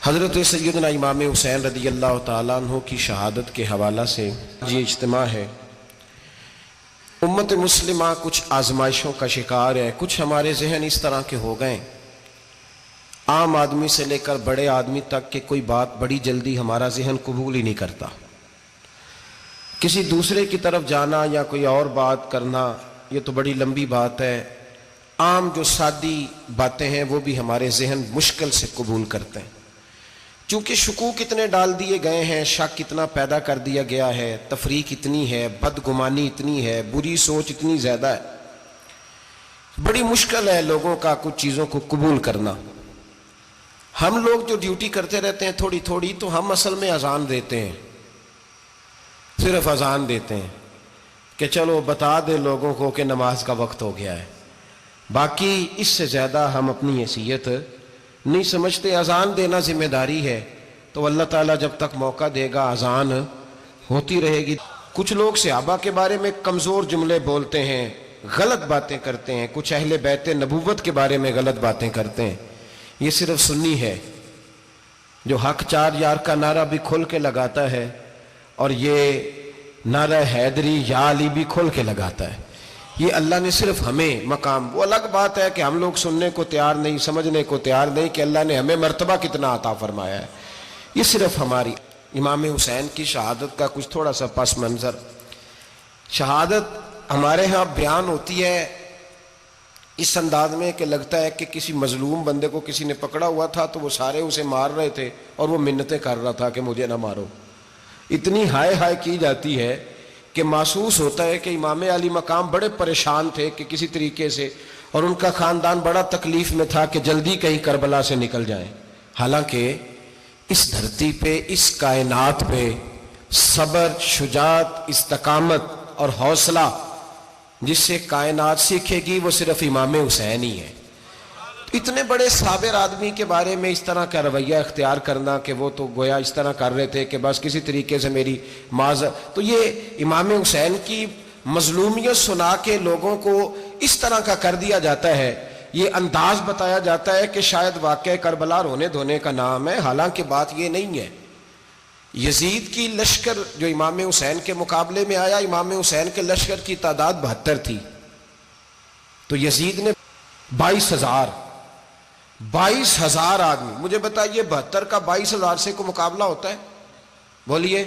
حضرت سیدنا امام حسین رضی اللہ تعالیٰ عنہ کی شہادت کے حوالہ سے یہ اجتماع ہے۔ امت مسلمہ کچھ آزمائشوں کا شکار ہے، کچھ ہمارے ذہن اس طرح کے ہو گئے، عام آدمی سے لے کر بڑے آدمی تک کہ کوئی بات بڑی جلدی ہمارا ذہن قبول ہی نہیں کرتا۔ کسی دوسرے کی طرف جانا یا کوئی اور بات کرنا یہ تو بڑی لمبی بات ہے، عام جو سادی باتیں ہیں وہ بھی ہمارے ذہن مشکل سے قبول کرتے ہیں، چونکہ شکوک اتنے ڈال دیے گئے ہیں، شک اتنا پیدا کر دیا گیا ہے، تفریق اتنی ہے، بدگمانی اتنی ہے، بری سوچ اتنی زیادہ ہے، بڑی مشکل ہے لوگوں کا کچھ چیزوں کو قبول کرنا۔ ہم لوگ جو ڈیوٹی کرتے رہتے ہیں تھوڑی تھوڑی، تو ہم اصل میں اذان دیتے ہیں، صرف اذان دیتے ہیں کہ چلو بتا دے لوگوں کو کہ نماز کا وقت ہو گیا ہے، باقی اس سے زیادہ ہم اپنی حیثیت نہیں سمجھتے۔ اذان دینا ذمہ داری ہے، تو اللہ تعالیٰ جب تک موقع دے گا اذان ہوتی رہے گی۔ کچھ لوگ صحابہ کے بارے میں کمزور جملے بولتے ہیں، غلط باتیں کرتے ہیں، کچھ اہل بیت نبوت کے بارے میں غلط باتیں کرتے ہیں، یہ صرف سنی ہے جو حق چار یار کا نعرہ بھی کھل کے لگاتا ہے اور یہ نعرہ حیدری یا علی بھی کھل کے لگاتا ہے۔ یہ اللہ نے صرف ہمیں مقام، وہ الگ بات ہے کہ ہم لوگ سننے کو تیار نہیں، سمجھنے کو تیار نہیں کہ اللہ نے ہمیں مرتبہ کتنا عطا فرمایا ہے، یہ صرف ہماری۔ امام حسین کی شہادت کا کچھ تھوڑا سا پس منظر۔ شہادت ہمارے ہاں بیان ہوتی ہے اس انداز میں کہ لگتا ہے کہ کسی مظلوم بندے کو کسی نے پکڑا ہوا تھا تو وہ سارے اسے مار رہے تھے اور وہ منتیں کر رہا تھا کہ مجھے نہ مارو، اتنی ہائے ہائے کی جاتی ہے کہ محسوس ہوتا ہے کہ امام علی مقام بڑے پریشان تھے کہ کسی طریقے سے، اور ان کا خاندان بڑا تکلیف میں تھا کہ جلدی کہیں کربلا سے نکل جائیں۔ حالانکہ اس دھرتی پہ، اس کائنات پہ صبر، شجاعت، استقامت اور حوصلہ جس سے کائنات سیکھے گی وہ صرف امام حسین ہی ہے۔ اتنے بڑے صابر آدمی کے بارے میں اس طرح کا رویہ اختیار کرنا کہ وہ تو گویا اس طرح کر رہے تھے کہ بس کسی طریقے سے میری تو یہ امام حسین کی مظلومیت سنا کے لوگوں کو اس طرح کا کر دیا جاتا ہے، یہ انداز بتایا جاتا ہے کہ شاید واقعہ کربلا رونے دھونے کا نام ہے، حالانکہ بات یہ نہیں ہے۔ یزید کی لشکر جو امام حسین کے مقابلے میں آیا، امام حسین کے لشکر کی تعداد 72 تھی، تو یزید نے 22,000 آدمی، مجھے بتائیے 72 کا 22,000 سے کو مقابلہ ہوتا ہے؟ بولیے۔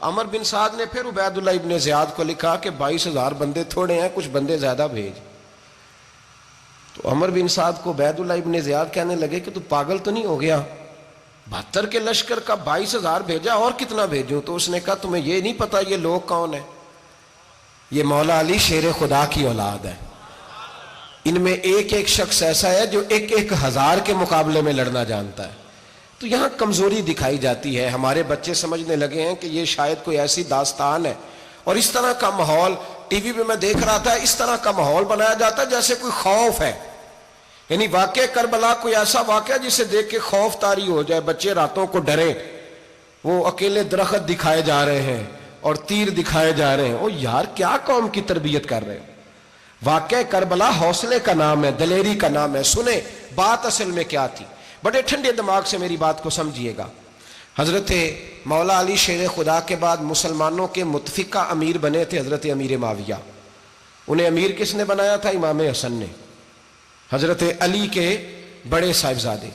عمر بن سعد نے پھر عبید اللہ ابن زیاد کو لکھا کہ 22,000 بندے تھوڑے ہیں، کچھ بندے زیادہ بھیج۔ تو عمر بن سعد کو عبید اللہ ابن زیاد کہنے لگے کہ تو پاگل تو نہیں ہو گیا، 72 کے لشکر کا 22,000 بھیجا، اور کتنا بھیجوں؟ تو اس نے کہا تمہیں یہ نہیں پتا یہ لوگ کون ہیں؟ یہ مولا علی شیر خدا کی اولاد ہے، ان میں ایک ایک شخص ایسا ہے جو 1,000 کے مقابلے میں لڑنا جانتا ہے۔ تو یہاں کمزوری دکھائی جاتی ہے، ہمارے بچے سمجھنے لگے ہیں کہ یہ شاید کوئی ایسی داستان ہے، اور اس طرح کا ماحول ٹی وی پہ میں دیکھ رہا تھا، اس طرح کا ماحول بنایا جاتا ہے جیسے کوئی خوف ہے، یعنی واقع کربلا کوئی ایسا واقعہ جسے دیکھ کے خوف طاری ہو جائے، بچے راتوں کو ڈریں، وہ اکیلے درخت دکھائے جا رہے ہیں اور تیر دکھائے جا رہے ہیں۔ او یار کیا قوم کی تربیت کر رہے ہیں؟ واقعہ کربلا حوصلے کا نام ہے، دلیری کا نام ہے۔ سنیں بات اصل میں کیا تھی، بڑے ٹھنڈے دماغ سے میری بات کو سمجھیے گا۔ حضرت مولا علی شیر خدا کے بعد مسلمانوں کے متفقہ امیر بنے تھے حضرت امیر معاویہ۔ انہیں امیر کس نے بنایا تھا؟ امام حسن نے، حضرت علی کے بڑے صاحبزادے۔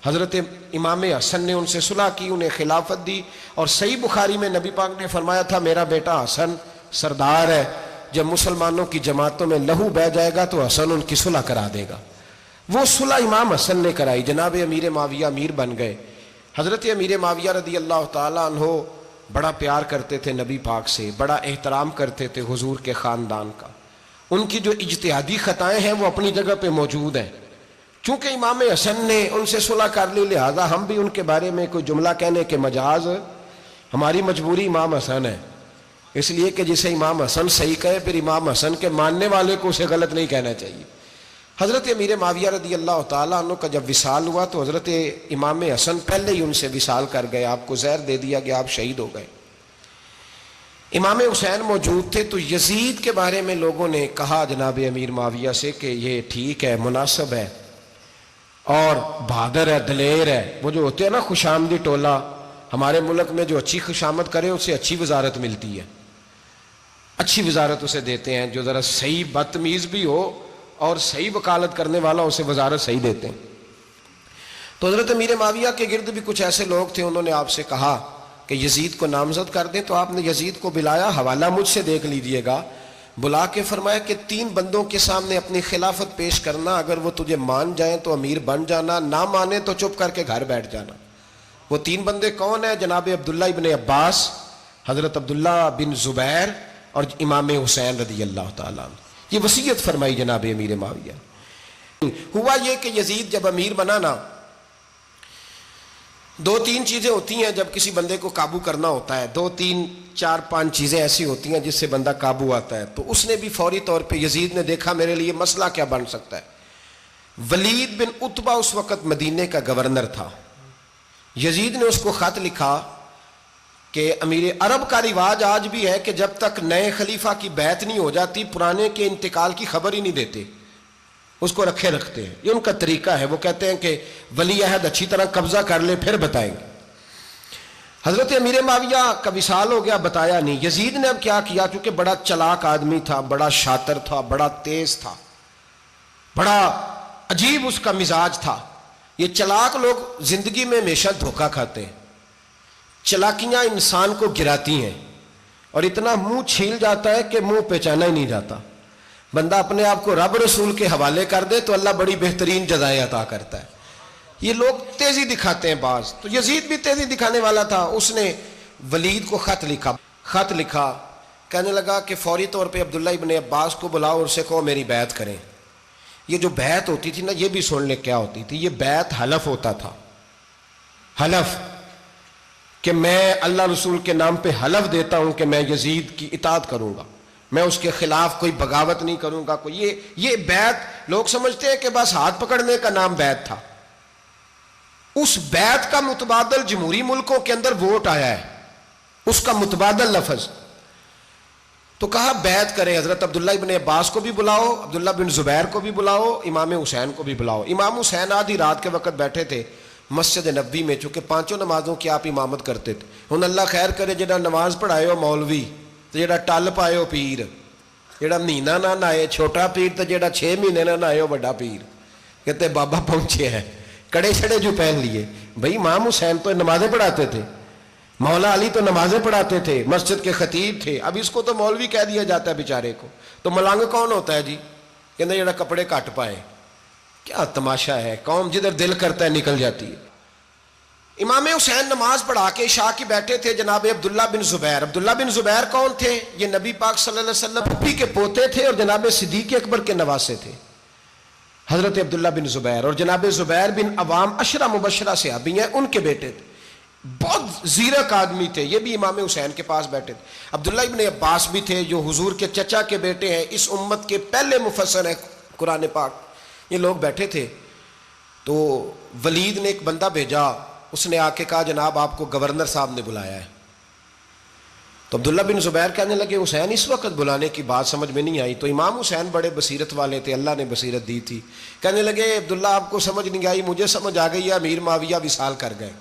حضرت امام حسن نے ان سے صلح کی، انہیں خلافت دی، اور صحیح بخاری میں نبی پاک نے فرمایا تھا میرا بیٹا حسن سردار ہے، جب مسلمانوں کی جماعتوں میں لہو بہہ جائے گا تو حسن ان کی صلح کرا دے گا۔ وہ صلح امام حسن نے کرائی، جناب امیر معاویہ امیر بن گئے۔ حضرت امیر معاویہ رضی اللہ تعالیٰ عنہ بڑا پیار کرتے تھے نبی پاک سے، بڑا احترام کرتے تھے حضور کے خاندان کا۔ ان کی جو اجتہادی خطائیں ہیں وہ اپنی جگہ پہ موجود ہیں، چونکہ امام حسن نے ان سے صلح کر لی، لہذا ہم بھی ان کے بارے میں کوئی جملہ کہنے کے مجاز، ہماری مجبوری امام حسن ہے، اس لیے کہ جسے امام حسن صحیح کہے پھر امام حسن کے ماننے والے کو اسے غلط نہیں کہنا چاہیے۔ حضرت امیر معاویہ رضی اللہ تعالیٰ عنہ کا جب وصال ہوا تو حضرت امام حسن پہلے ہی ان سے وصال کر گئے، آپ کو زہر دے دیا گیا، آپ شہید ہو گئے۔ امام حسین موجود تھے، تو یزید کے بارے میں لوگوں نے کہا جناب امیر معاویہ سے کہ یہ ٹھیک ہے، مناسب ہے، اور بہادر ہے، دلیر ہے. وہ جو ہوتے ہیں نا خوش آمدی ٹولہ، ہمارے ملک میں جو اچھی خوشامد کرے اسے اچھی وزارت ملتی ہے، اچھی وزارت اسے دیتے ہیں. جو ذرا صحیح بدتمیز بھی ہو اور صحیح وکالت کرنے والا اسے وزارت صحیح دیتے ہیں. تو حضرت امیر معاویہ کے گرد بھی کچھ ایسے لوگ تھے، انہوں نے آپ سے کہا کہ یزید کو نامزد کر دیں. تو آپ نے یزید کو بلایا، حوالہ مجھ سے دیکھ لیجئے گا. بلا کے فرمایا کہ 3 بندوں کے سامنے اپنی خلافت پیش کرنا، اگر وہ تجھے مان جائیں تو امیر بن جانا، نہ مانے تو چپ کر کے گھر بیٹھ جانا. وہ 3 بندے کون ہیں؟ جناب عبداللہ ابن عباس، حضرت عبداللہ بن زبیر اور امام حسین رضی اللہ تعالیٰ عنہ. یہ وصیت فرمائی جناب امیر معاویہ. ہوا یہ کہ یزید جب امیر بنا نا، 2-3 چیزیں ہوتی ہیں جب کسی بندے کو قابو کرنا ہوتا ہے، 2-3 4-5 چیزیں ایسی ہوتی ہیں جس سے بندہ قابو آتا ہے. تو اس نے بھی فوری طور پہ، یزید نے دیکھا میرے لیے مسئلہ کیا بن سکتا ہے. ولید بن عتبہ اس وقت مدینے کا گورنر تھا. یزید نے اس کو خط لکھا کہ امیر عرب کا رواج آج بھی ہے کہ جب تک نئے خلیفہ کی بیعت نہیں ہو جاتی پرانے کے انتقال کی خبر ہی نہیں دیتے، اس کو رکھے رکھتے ہیں. یہ ان کا طریقہ ہے. وہ کہتے ہیں کہ ولی عہد اچھی طرح قبضہ کر لے پھر بتائیں گے. حضرت امیر معاویہ کا وصال ہو گیا، بتایا نہیں. یزید نے اب کیا کیا، چونکہ بڑا چلاک آدمی تھا، بڑا شاطر تھا، بڑا تیز تھا، بڑا عجیب اس کا مزاج تھا. یہ چلاک لوگ زندگی میں ہمیشہ دھوکہ کھاتے ہیں، چلاکیاں انسان کو گراتی ہیں اور اتنا منہ چھیل جاتا ہے کہ منہ پہچانا ہی نہیں جاتا. بندہ اپنے آپ کو رب رسول کے حوالے کر دے تو اللہ بڑی بہترین جزائیں عطا کرتا ہے. یہ لوگ تیزی دکھاتے ہیں بعض. تو یزید بھی تیزی دکھانے والا تھا. اس نے ولید کو خط لکھا کہنے لگا کہ فوری طور پہ عبداللہ ابن عباس کو بلاؤ اور اسے کہو میری بیعت کریں. یہ جو بیعت ہوتی تھی نا، یہ بھی سن لے کیا ہوتی تھی. یہ بیعت حلف ہوتا تھا، حلف کہ میں اللہ رسول کے نام پہ حلف دیتا ہوں کہ میں یزید کی اطاعت کروں گا، میں اس کے خلاف کوئی بغاوت نہیں کروں گا. یہ بیعت لوگ سمجھتے ہیں کہ بس ہاتھ پکڑنے کا نام بیعت تھا. اس بیعت کا متبادل جمہوری ملکوں کے اندر ووٹ آیا ہے، اس کا متبادل لفظ. تو کہا بیعت کرے. حضرت عبداللہ ابن عباس کو بھی بلاؤ، عبداللہ بن زبیر کو بھی بلاؤ، امام حسین کو بھی بلاؤ. امام حسین آدھی رات کے وقت بیٹھے تھے مسجد نبوی میں، چونکہ 5 نمازوں کی آپ امامت کرتے تھے. ہن اللہ خیر کرے جڑا نماز پڑھائے ہو مولوی تو جڑا ٹل پائے ہو پیر، جڑا مہینہ نہ نہائے چھوٹا پیر تو جڑا 6 مہینے نہ نہائے ہو بڑا پیر. کہتے بابا پہنچے ہیں، کڑے چھڑے جو پہن لیے. بھائی امام حسین تو نمازیں پڑھاتے تھے، مولا علی تو نمازیں پڑھاتے تھے، مسجد کے خطیب تھے. اب اس کو تو مولوی کہہ دیا جاتا ہے بیچارے کو. تو ملنگ کون ہوتا ہے جی؟ کہتے جڑا کپڑے کٹ پائے. کیا تماشا ہے، قوم جدھر دل کرتا ہے نکل جاتی ہے. امام حسین نماز پڑھا کے عشاء کی بیٹھے تھے جناب عبداللہ بن زبیر. عبداللہ بن زبیر کون تھے؟ یہ نبی پاک صلی اللہ علیہ وسلم پھپھی کے پوتے تھے اور جناب صدیق اکبر کے نواسے تھے، حضرت عبداللہ بن زبیر. اور جناب زبیر بن عوام عشرہ مبشرہ صحابی ہیں، ان کے بیٹے تھے. بہت زیرک آدمی تھے. یہ بھی امام حسین کے پاس بیٹھے تھے. عبداللہ ابن عباس بھی تھے جو حضور کے چچا کے بیٹے ہیں، اس امت کے پہلے مفسر ہیں قرآن پاک. یہ لوگ بیٹھے تھے. تو ولید نے ایک بندہ بھیجا، اس نے آ کے کہا جناب آپ کو گورنر صاحب نے بلایا ہے. تو عبداللہ بن زبیر کہنے لگے حسین اس وقت بلانے کی بات سمجھ میں نہیں آئی. تو امام حسین بڑے بصیرت والے تھے، اللہ نے بصیرت دی تھی. کہنے لگے عبداللہ آپ کو سمجھ نہیں آئی، مجھے سمجھ آ گئی ہے، امیر معاویہ وصال کر گئے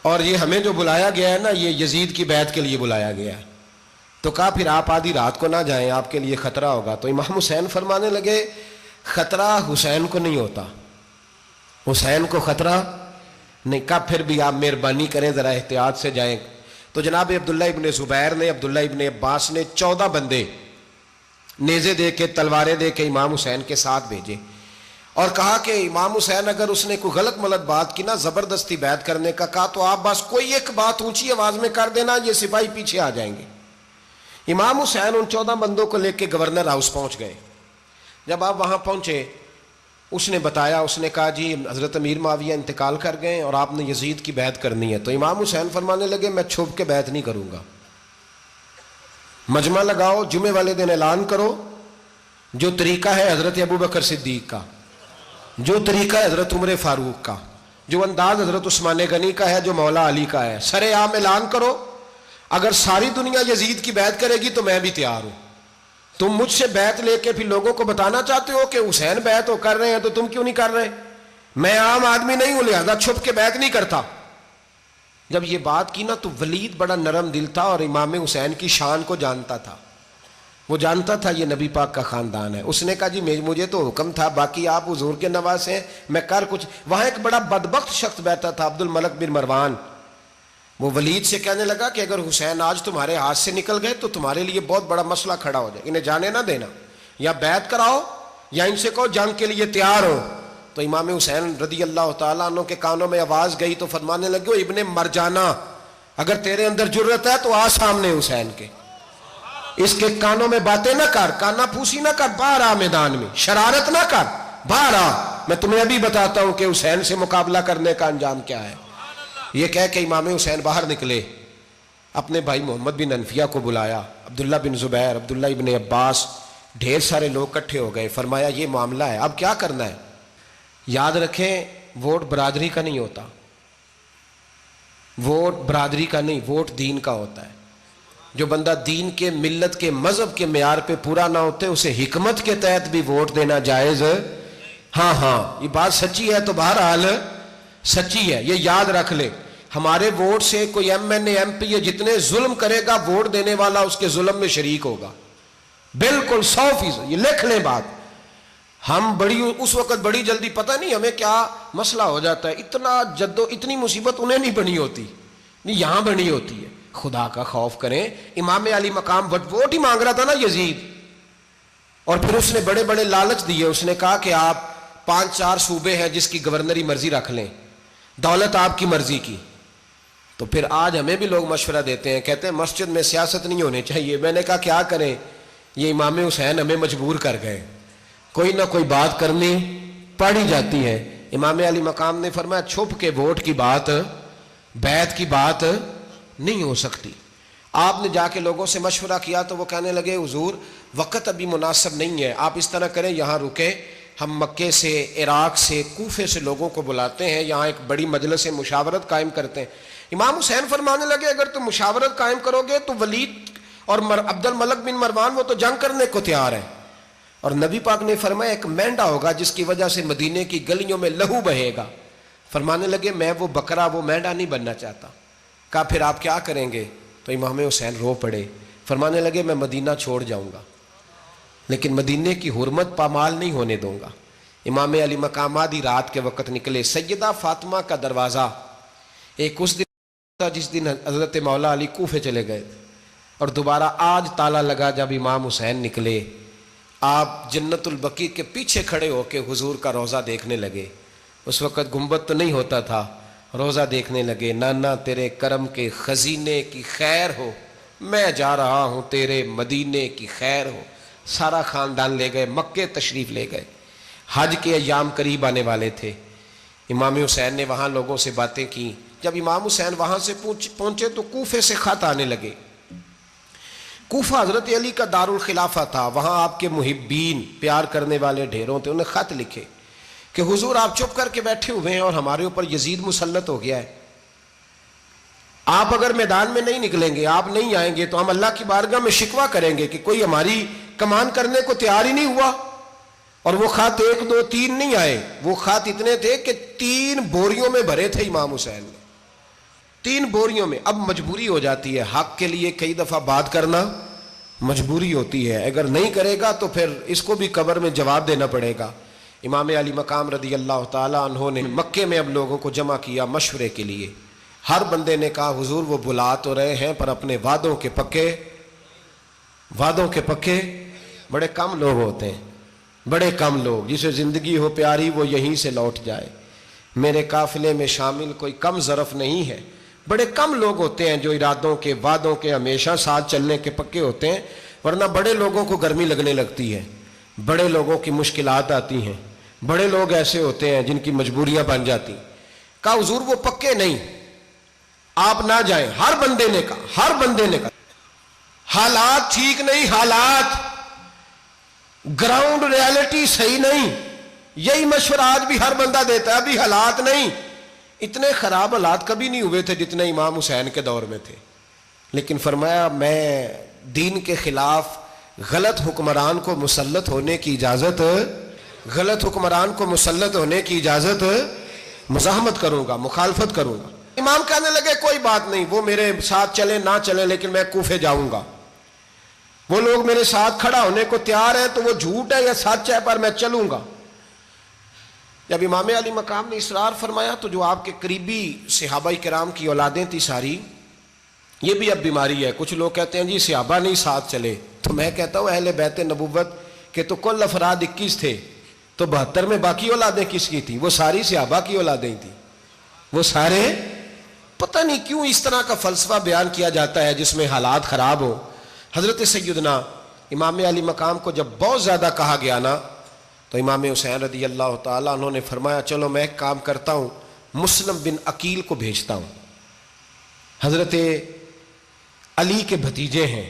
اور یہ ہمیں جو بلایا گیا ہے نا، یہ یزید کی بیعت کے لیے بلایا گیا ہے. تو کہا پھر آپ آدھی رات کو نہ جائیں، آپ کے لیے خطرہ ہوگا. تو امام حسین فرمانے لگے خطرہ حسین کو نہیں ہوتا، حسین کو خطرہ نہیں. کہا پھر بھی آپ مہربانی کریں ذرا احتیاط سے جائیں. تو جناب عبداللہ ابن زبیر نے، عبداللہ ابن عباس نے 14 بندے نیزے دے کے، تلواریں دے کے امام حسین کے ساتھ بھیجے اور کہا کہ امام حسین اگر اس نے کوئی غلط ملت بات کی نا، زبردستی بیعت کرنے کا کہا، تو آپ بس کوئی ایک بات اونچی آواز میں کر دینا، یہ سپاہی پیچھے آ جائیں گے. امام حسین ان 14 بندوں کو لے کے گورنر ہاؤس پہنچ گئے. جب آپ وہاں پہنچے اس نے بتایا، اس نے کہا جی حضرت امیر معاویہ انتقال کر گئے اور آپ نے یزید کی بیعت کرنی ہے. تو امام حسین فرمانے لگے میں چھپ کے بیعت نہیں کروں گا، مجمع لگاؤ، جمعے والے دن اعلان کرو. جو طریقہ ہے حضرت ابوبکر صدیق کا، جو طریقہ ہے حضرت عمر فاروق کا، جو انداز حضرت عثمان غنی کا ہے، جو مولا علی کا ہے، سر عام اعلان کرو. اگر ساری دنیا یزید کی بیعت کرے گی تو میں بھی تیار ہوں. تم مجھ سے بیعت لے کے پھر لوگوں کو بتانا چاہتے ہو کہ حسین بیعت کر رہے ہیں تو تم کیوں نہیں کر رہے؟ میں عام آدمی نہیں ہوں لہذا چھپ کے بیعت نہیں کرتا. جب یہ بات کی نا تو ولید بڑا نرم دل تھا اور امام حسین کی شان کو جانتا تھا. وہ جانتا تھا یہ نبی پاک کا خاندان ہے. اس نے کہا جی مجھے تو حکم تھا، باقی آپ حضور کے نواز ہیں، میں کر کچھ. وہاں ایک بڑا بدبخت شخص بیٹھا تھا، عبد الملک بن مروان. وہ ولید سے کہنے لگا کہ اگر حسین آج تمہارے ہاتھ سے نکل گئے تو تمہارے لیے بہت بڑا مسئلہ کھڑا ہو جائے، انہیں جانے نہ دینا، یا بیعت کراؤ یا ان سے کہو جنگ کے لیے تیار ہو. تو امام حسین رضی اللہ تعالیٰ عنہ کے کانوں میں آواز گئی تو فرمانے لگے ابن مرجانہ، اگر تیرے اندر جرت ہے تو آ سامنے حسین کے، اس کے کانوں میں باتیں نہ کر، کانا پھوسی نہ کر، باہر آ میدان میں، شرارت نہ کر، باہر آ، میں تمہیں ابھی بتاتا ہوں کہ حسین سے مقابلہ کرنے کا انجام کیا ہے. یہ کہہ کہ امام حسین باہر نکلے، اپنے بھائی محمد بن انفیہ کو بلایا، عبداللہ بن زبیر، عبداللہ ابن عباس، ڈھیر سارے لوگ اکٹھے ہو گئے. فرمایا یہ معاملہ ہے، اب کیا کرنا ہے؟ یاد رکھیں ووٹ برادری کا نہیں ہوتا، ووٹ برادری کا نہیں، ووٹ دین کا ہوتا ہے. جو بندہ دین کے، ملت کے، مذہب کے معیار پہ پورا نہ ہوتے اسے حکمت کے تحت بھی ووٹ دینا جائز. ہاں یہ بات سچی ہے تو بہرحال سچی ہے، یہ یاد رکھ لے. ہمارے ووٹ سے کوئی ایم این اے، ایم پی اے جتنے ظلم کرے گا، ووٹ دینے والا اس کے ظلم میں شریک ہوگا، بالکل 100%. یہ لکھ لیں بات. ہم اس وقت بڑی جلدی، پتہ نہیں ہمیں کیا مسئلہ ہو جاتا ہے، اتنا اتنی مصیبت انہیں نہیں بنی ہوتی، نہیں یہاں بنی ہوتی ہے. خدا کا خوف کریں. امام علی مقام ووٹ ہی مانگ رہا تھا نا یزید، اور پھر اس نے بڑے بڑے لالچ دیے. اس نے کہا کہ آپ 5-4 صوبے ہیں جس کی گورنری مرضی رکھ لیں، دولت آپ کی مرضی کی. تو پھر آج ہمیں بھی لوگ مشورہ دیتے ہیں، کہتے ہیں مسجد میں سیاست نہیں ہونی چاہیے. میں نے کہا کیا کریں، یہ امام حسین ہمیں مجبور کر گئے، کوئی نہ کوئی بات کرنی پڑ ہی جاتی ہے. امام علی مقام نے فرمایا چھپ کے ووٹ کی بات، بیعت کی بات نہیں ہو سکتی. آپ نے جا کے لوگوں سے مشورہ کیا تو وہ کہنے لگے حضور وقت ابھی مناسب نہیں ہے، آپ اس طرح کریں یہاں رکے، ہم مکے سے، عراق سے، کوفے سے لوگوں کو بلاتے ہیں، یہاں ایک بڑی مجلس مشاورت قائم کرتے ہیں. امام حسین فرمانے لگے اگر تم مشاورت قائم کرو گے تو ولید اور عبد الملک بن مروان وہ تو جنگ کرنے کو تیار ہے، اور نبی پاک نے فرمایا ایک مینڈا ہوگا جس کی وجہ سے مدینے کی گلیوں میں لہو بہے گا. فرمانے لگے میں وہ بکرا، وہ مینڈا نہیں بننا چاہتا. کہا پھر آپ کیا کریں گے؟ تو امام حسین رو پڑے، فرمانے لگے میں مدینہ چھوڑ جاؤں گا لیکن مدینے کی حرمت پامال نہیں ہونے دوں گا. امام علی مقام آدھی رات کے وقت نکلے. سیدہ فاطمہ کا دروازہ ایک اس دن تھا جس دن حضرت مولا علی کوفے چلے گئے، اور دوبارہ آج تالا لگا جب امام حسین نکلے. آپ جنت البقیع کے پیچھے کھڑے ہو کے حضور کا روضہ دیکھنے لگے. اس وقت گنبد تو نہیں ہوتا تھا، روضہ دیکھنے لگے. نانا تیرے کرم کے خزینے کی خیر ہو، میں جا رہا ہوں تیرے مدینے کی خیر ہو. سارا خاندان لے گئے، مکے تشریف لے گئے. حج کے ایام قریب آنے والے تھے. امام حسین نے وہاں لوگوں سے باتیں کی. جب امام حسین وہاں سے پہنچے تو کوفے سے خط آنے لگے. کوفہ حضرت علی کا دارالخلافہ تھا، وہاں آپ کے محبین، پیار کرنے والے ڈھیروں تھے. انہیں خط لکھے کہ حضور آپ چپ کر کے بیٹھے ہوئے ہیں اور ہمارے اوپر یزید مسلط ہو گیا ہے. آپ اگر میدان میں نہیں نکلیں گے، آپ نہیں آئیں گے تو ہم اللہ کی بارگاہ میں شکوہ کریں گے کہ کوئی ہماری کمان کرنے کو تیار ہی نہیں ہوا. اور وہ خط 1 2 3 نہیں آئے، وہ خط اتنے تھے کہ 3 بوریوں میں بھرے تھے امام حسین نے، 3 بوریوں میں. اب مجبوری ہو جاتی ہے، حق کے لیے کئی دفعہ بات کرنا مجبوری ہوتی ہے، اگر نہیں کرے گا تو پھر اس کو بھی قبر میں جواب دینا پڑے گا. امام علی مقام رضی اللہ تعالیٰ عنہ نے مکے میں اب لوگوں کو جمع کیا مشورے کے لیے. ہر بندے نے کہا حضور وہ بلا تو رہے ہیں پر اپنے وعدوں کے پکے بڑے کم لوگ ہوتے ہیں، بڑے کم لوگ. جسے زندگی ہو پیاری وہ یہیں سے لوٹ جائے. میرے قافلے میں شامل کوئی کم ظرف نہیں ہے. بڑے کم لوگ ہوتے ہیں جو ارادوں کے، وعدوں کے ہمیشہ ساتھ چلنے کے پکے ہوتے ہیں، ورنہ بڑے لوگوں کو گرمی لگنے لگتی ہے، بڑے لوگوں کی مشکلات آتی ہیں، بڑے لوگ ایسے ہوتے ہیں جن کی مجبوریاں بن جاتی. کہا حضور وہ پکے نہیں، آپ نہ جائیں. ہر بندے نے کہا حالات ٹھیک نہیں، حالات گراؤنڈ ریالٹی صحیح نہیں. یہی مشورہ آج بھی ہر بندہ دیتا ہے، ابھی حالات نہیں. اتنے خراب حالات کبھی نہیں ہوئے تھے جتنے امام حسین کے دور میں تھے. لیکن فرمایا میں دین کے خلاف غلط حکمران کو مسلط ہونے کی اجازت غلط حکمران کو مسلط ہونے کی اجازت مزاحمت کروں گا، مخالفت کروں گا۔ امام کہنے لگے کوئی بات نہیں، وہ میرے ساتھ چلے نہ چلے لیکن میں کوفے جاؤں گا، وہ لوگ میرے ساتھ کھڑا ہونے کو تیار ہے تو وہ جھوٹ ہے یا سچ ہے پر میں چلوں گا۔ جب امام علی مقام نے اصرار فرمایا تو جو آپ کے قریبی صحابہ کرام کی اولادیں تھی ساری، یہ بھی اب بیماری ہے، کچھ لوگ کہتے ہیں جی صحابہ نہیں ساتھ چلے، تو میں کہتا ہوں اہل بیت نبوت کے تو کل افراد 21 تھے، تو 72 میں باقی اولادیں کس کی تھیں؟ وہ ساری صحابہ کی اولادیں تھیں، وہ سارے، پتہ نہیں کیوں اس طرح کا فلسفہ بیان کیا جاتا ہے جس میں حالات خراب ہو۔ حضرت سیدنا امام علی مقام کو جب بہت زیادہ کہا گیا نا تو امام حسین رضی اللہ تعالیٰ انہوں نے فرمایا چلو میں ایک کام کرتا ہوں، مسلم بن عقیل کو بھیجتا ہوں، حضرت علی کے بھتیجے ہیں،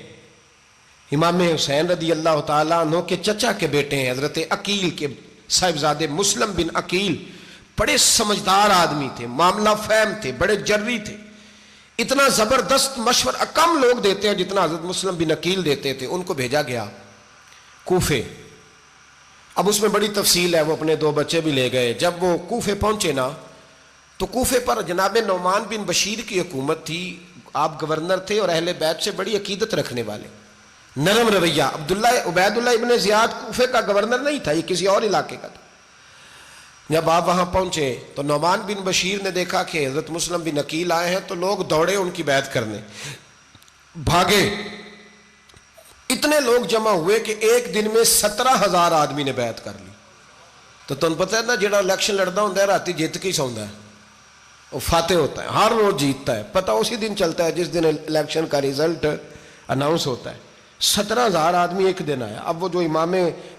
امام حسین رضی اللہ تعالیٰ عنہ کے چچا کے بیٹے ہیں، حضرت عقیل کے صاحبزادے مسلم بن عقیل، بڑے سمجھدار آدمی تھے، معاملہ فہم تھے، بڑے جری تھے، اتنا زبردست مشورہ کم لوگ دیتے ہیں جتنا حضرت مسلم بن عقیل دیتے تھے۔ ان کو بھیجا گیا کوفے۔ اب اس میں بڑی تفصیل ہے، وہ اپنے 2 بچے بھی لے گئے۔ جب وہ کوفے پہنچے نا تو کوفے پر جناب نعمان بن بشیر کی حکومت تھی، آپ گورنر تھے اور اہل بیت سے بڑی عقیدت رکھنے والے، نرم رویہ۔ عبید اللہ ابن زیاد کوفے کا گورنر نہیں تھا، یہ کسی اور علاقے کا تھا۔ جب آپ وہاں پہنچے تو نعمان بن بشیر نے دیکھا کہ حضرت مسلم بن عقیل آئے ہیں تو لوگ دوڑے ان کی بیعت کرنے، بھاگے، اتنے لوگ جمع ہوئے کہ ایک دن میں 17,000 آدمی نے بیعت کر لی۔ تو تم پتہ ہے نا جڑا الیکشن لڑتا ہوں راتی جیت کے سوندا ہے، وہ فاتح ہوتا ہے، ہر روز جیتتا ہے، پتہ اسی دن چلتا ہے جس دن الیکشن کا ریزلٹ اناؤنس ہوتا ہے۔ 17,000 آدمی ایک دن آیا۔ اب وہ جو امام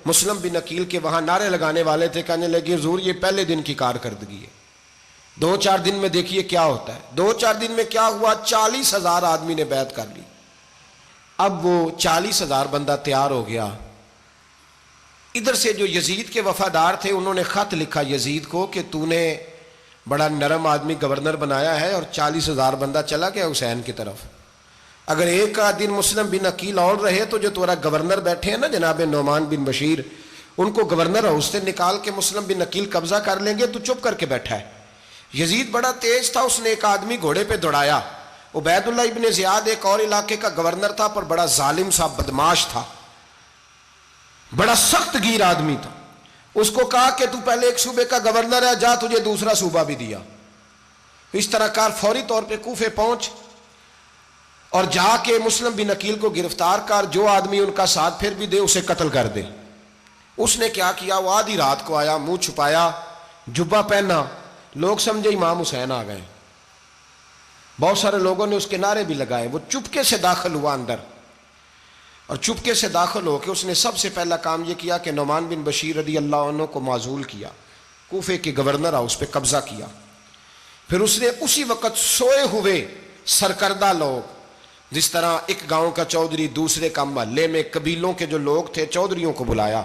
مسلم بن عقیل کے وہاں نعرے لگانے والے تھے کہنے لگے حضور یہ پہلے دن کی کارکردگی ہے، 2-4 دن میں دیکھیے کیا ہوتا ہے۔ 2-4 دن میں کیا ہوا، 40,000 آدمی نے بیعت کر لی۔ اب وہ 40,000 بندہ تیار ہو گیا۔ ادھر سے جو یزید کے وفادار تھے انہوں نے خط لکھا یزید کو کہ تو نے بڑا نرم آدمی گورنر بنایا ہے اور 40,000 بندہ چلا گیا حسین کی طرف، اگر ایک دن مسلم بن عقیل اور رہے تو جو تمہارا گورنر بیٹھے ہیں نا جناب نعمان بن بشیر، ان کو گورنر ہاؤس سے نکال کے مسلم بن عقیل قبضہ کر لیں گے، تو چپ کر کے بیٹھا ہے۔ یزید بڑا تیز تھا، اس نے ایک آدمی گھوڑے پہ دوڑایا۔ عبید اللہ ابن زیاد ایک اور علاقے کا گورنر تھا پر بڑا ظالم سا بدماش تھا، بڑا سخت گیر آدمی تھا۔ اس کو کہا کہ تو پہلے ایک صوبے کا گورنر ہے، جا تجھے دوسرا صوبہ بھی دیا، اس طرح کار فوری طور پہ کوفے پہنچ اور جا کے مسلم بن عقیل کو گرفتار کر، جو آدمی ان کا ساتھ پھر بھی دے اسے قتل کر دے۔ اس نے کیا کیا، وہ آدھی رات کو آیا، منہ چھپایا، جبہ پہنا، لوگ سمجھے امام حسین آ گئے۔ بہت سارے لوگوں نے اس کے نعرے بھی لگائے۔ وہ چپکے سے داخل ہوا اندر، اور چپکے سے داخل ہو کے اس نے سب سے پہلا کام یہ کیا کہ نعمان بن بشیر رضی اللہ عنہ کو معزول کیا، کوفے کے گورنر ہاؤس پہ قبضہ کیا۔ پھر اس نے اسی وقت سوئے ہوئے سرکردہ لوگ، جس طرح ایک گاؤں کا چودھری دوسرے کا محلے میں قبیلوں کے جو لوگ تھے چودھریوں کو بلایا،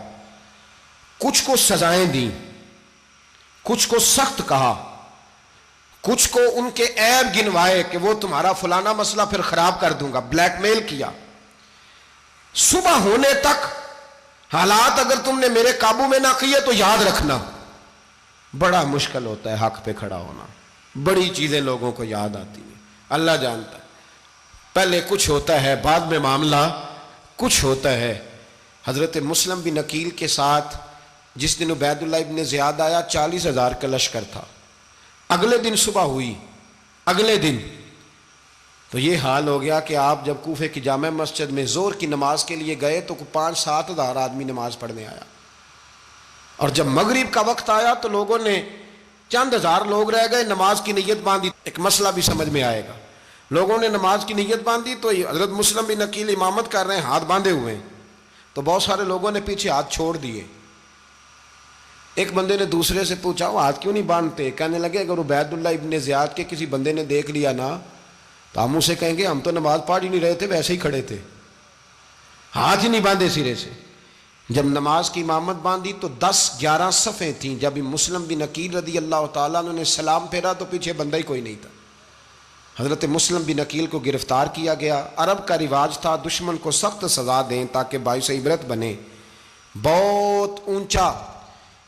کچھ کو سزائیں دیں، کچھ کو سخت کہا، کچھ کو ان کے عیب گنوائے کہ وہ تمہارا فلانا مسئلہ پھر خراب کر دوں گا، بلیک میل کیا۔ صبح ہونے تک حالات اگر تم نے میرے قابو میں نہ کیے تو یاد رکھنا بڑا مشکل ہوتا ہے حق پہ کھڑا ہونا، بڑی چیزیں لوگوں کو یاد آتی ہیں، اللہ جانتا ہے، پہلے کچھ ہوتا ہے بعد میں معاملہ کچھ ہوتا ہے۔ حضرت مسلم بن عقیل کے ساتھ جس دن عبید اللہ ابن زیاد آیا 40,000 کا لشکر تھا۔ اگلے دن صبح ہوئی، اگلے دن تو یہ حال ہو گیا کہ آپ جب کوفے کی جامع مسجد میں زور کی نماز کے لیے گئے تو 5-7 ہزار آدمی نماز پڑھنے آیا، اور جب مغرب کا وقت آیا تو لوگوں نے چند ہزار لوگ رہ گئے، نماز کی نیت باندھی۔ ایک مسئلہ بھی سمجھ میں آئے گا، لوگوں نے نماز کی نیت باندھی تو حضرت مسلم بن عقیل امامت کر رہے ہیں، ہاتھ باندھے ہوئے ہیں، تو بہت سارے لوگوں نے پیچھے ہاتھ چھوڑ دیے۔ ایک بندے نے دوسرے سے پوچھا وہ ہاتھ کیوں نہیں باندھتے؟ کہنے لگے اگر عبید اللہ ابن زیاد کے کسی بندے نے دیکھ لیا نا تو ہم اسے کہیں گے ہم تو نماز پڑھ ہی نہیں رہے تھے، ویسے ہی کھڑے تھے، ہاتھ ہی نہیں باندھے سرے سے۔ جب نماز کی امامت باندھی تو 10-11 صفیں تھیں۔ جب مسلم بن عقیل رضی اللہ تعالیٰ عنہ نے سلام پھیرا تو پیچھے بندہ ہی کوئی نہیں تھا۔ حضرت مسلم بن عقیل کو گرفتار کیا گیا۔ عرب کا رواج تھا دشمن کو سخت سزا دیں تاکہ باعث عبرت بنے۔ بہت اونچا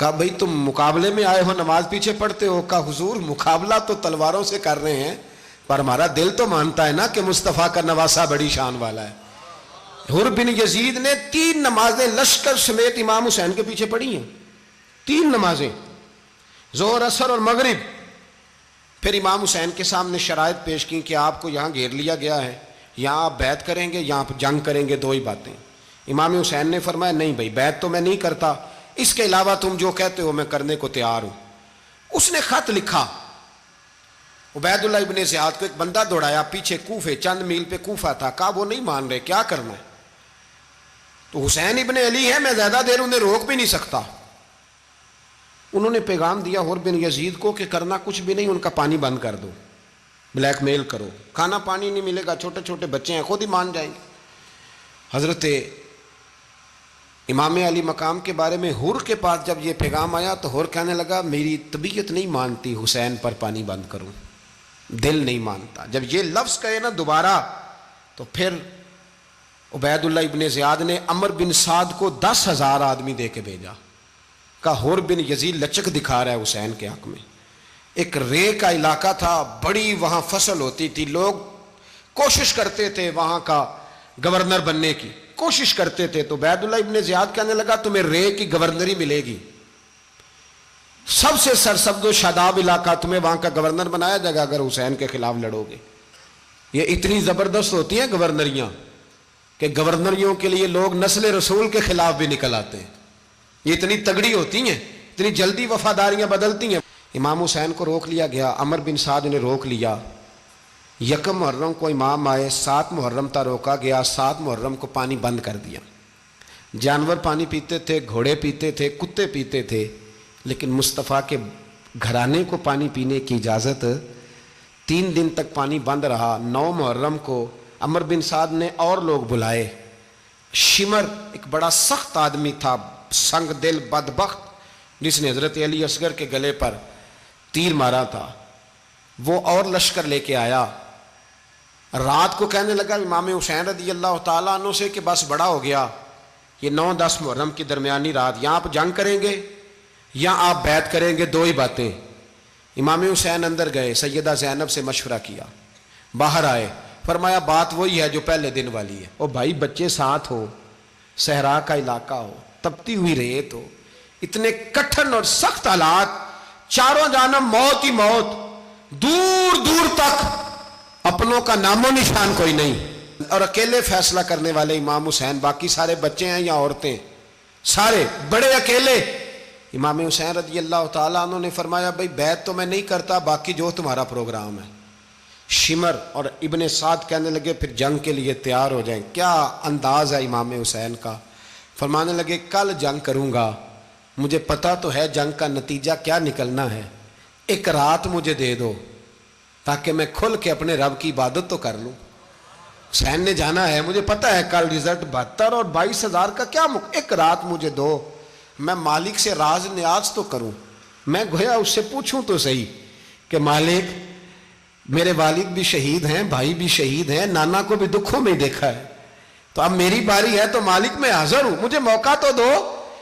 کہا بھئی تم مقابلے میں آئے ہو نماز پیچھے پڑھتے ہو؟ کہا حضور مقابلہ تو تلواروں سے کر رہے ہیں پر ہمارا دل تو مانتا ہے نا کہ مصطفیٰ کا نواسہ بڑی شان والا ہے۔ حر بن یزید نے 3 نمازیں لشکر سمیت امام حسین کے پیچھے پڑھی ہیں، 3 نمازیں، ظہر عصر اور مغرب۔ پھر امام حسین کے سامنے شرائط پیش کی کہ آپ کو یہاں گھیر لیا گیا ہے، یہاں آپ بیعت کریں گے، یہاں جنگ کریں گے، 2 ہی باتیں۔ امام حسین نے فرمایا نہیں بھائی بیعت تو میں نہیں کرتا، اس کے علاوہ تم جو کہتے ہو میں کرنے کو تیار ہوں۔ اس نے خط لکھا، عبید اللہ ابن زیاد کو ایک بندہ دوڑایا پیچھے کوفے، چند میل پہ کوفہ تھا، کہا وہ نہیں مان رہے، کیا کرنا ہے؟ تو حسین ابن علی ہے، میں زیادہ دیر انہیں روک بھی نہیں سکتا۔ انہوں نے پیغام دیا حر بن یزید کو کہ کرنا کچھ بھی نہیں، ان کا پانی بند کر دو، بلیک میل کرو، کھانا پانی نہیں ملے گا، چھوٹے چھوٹے بچے ہیں، خود ہی مان جائیں گے۔ حضرت امام علی مقام کے بارے میں حر کے پاس جب یہ پیغام آیا تو حر کہنے لگا میری طبیعت نہیں مانتی حسین پر پانی بند کروں، دل نہیں مانتا۔ جب یہ لفظ کہے نا دوبارہ تو پھر عبید اللہ ابن زیاد نے عمر بن سعد کو 10,000 آدمی دے کے بھیجا، کہا حر بن یزید لچک دکھا رہا ہے حسین کے حق میں۔ ایک رے کا علاقہ تھا، بڑی وہاں فصل ہوتی تھی، لوگ کوشش کرتے تھے وہاں کا گورنر بننے کی، کوشش کرتے تھے۔ تو عبید اللہ ابن زیاد کہنے لگا تمہیں رے کی گورنری ملے گی، سب سے سرسبز و شاداب علاقہ، تمہیں وہاں کا گورنر بنایا جائے گا اگر حسین کے خلاف لڑو گے۔ یہ اتنی زبردست ہوتی ہیں گورنریاں کہ گورنریوں کے لیے لوگ نسل رسول کے خلاف بھی نکل آتے ہیں، یہ اتنی تگڑی ہوتی ہیں، اتنی جلدی وفاداریاں بدلتی ہیں۔ امام حسین کو روک لیا گیا، عمر بن سعد نے روک لیا۔ 1 محرم کو امام آئے، 7 محرم تا روکا گیا، 7 محرم کو پانی بند کر دیا۔ جانور پانی پیتے تھے، گھوڑے پیتے تھے، کتے پیتے تھے، لیکن مصطفیٰ کے گھرانے کو پانی پینے کی اجازت، 3 دن تک پانی بند رہا۔ 9 محرم کو عمر بن سعد نے اور لوگ بلائے۔ شمر ایک بڑا سخت آدمی تھا، سنگ دل بدبخت، جس نے حضرت علی اصغر کے گلے پر تیر مارا تھا، وہ اور لشکر لے کے آیا۔ رات کو کہنے لگا امام حسین رضی اللہ تعالیٰ عنہ سے کہ بس بڑا ہو گیا، یہ 9-10 محرم کی درمیانی رات، یہاں آپ جنگ کریں گے یا آپ بیعت کریں گے، 2 ہی باتیں۔ امام حسین اندر گئے، سیدہ زینب سے مشورہ کیا، باہر آئے، فرمایا بات وہی ہے جو پہلے دن والی ہے۔ او بھائی بچے ساتھ ہو، صحرا کا علاقہ ہو، تپتی ہوئی ریت ہو، اتنے کٹھن اور سخت حالات، چاروں جانب موت ہی موت، دور دور تک اپنوں کا نام و نشان کوئی نہیں، اور اکیلے فیصلہ کرنے والے امام حسین، باقی سارے بچے ہیں یا عورتیں، سارے بڑے اکیلے۔ امام حسین رضی اللہ تعالیٰ عنہ نے فرمایا بھائی بیعت تو میں نہیں کرتا، باقی جو تمہارا پروگرام ہے۔ شمر اور ابن سعد کہنے لگے پھر جنگ کے لیے تیار ہو جائیں۔ کیا انداز ہے امام حسین کا، فرمانے لگے کل جنگ کروں گا، مجھے پتا تو ہے جنگ کا نتیجہ کیا نکلنا ہے، 1 رات مجھے دے دو تاکہ میں کھل کے اپنے رب کی عبادت تو کر لوں۔ حسین نے جانا ہے، مجھے پتا ہے کل رزلٹ 72 اور 22,000 کا کیا 1 رات مجھے دو، میں مالک سے راز نیاز تو کروں، میں گویا اس سے پوچھوں تو صحیح کہ مالک میرے والد بھی شہید ہیں، بھائی بھی شہید ہیں، نانا کو بھی دکھوں میں دیکھا ہے، تو اب میری باری ہے تو مالک میں حاضر ہوں، مجھے موقع تو دو،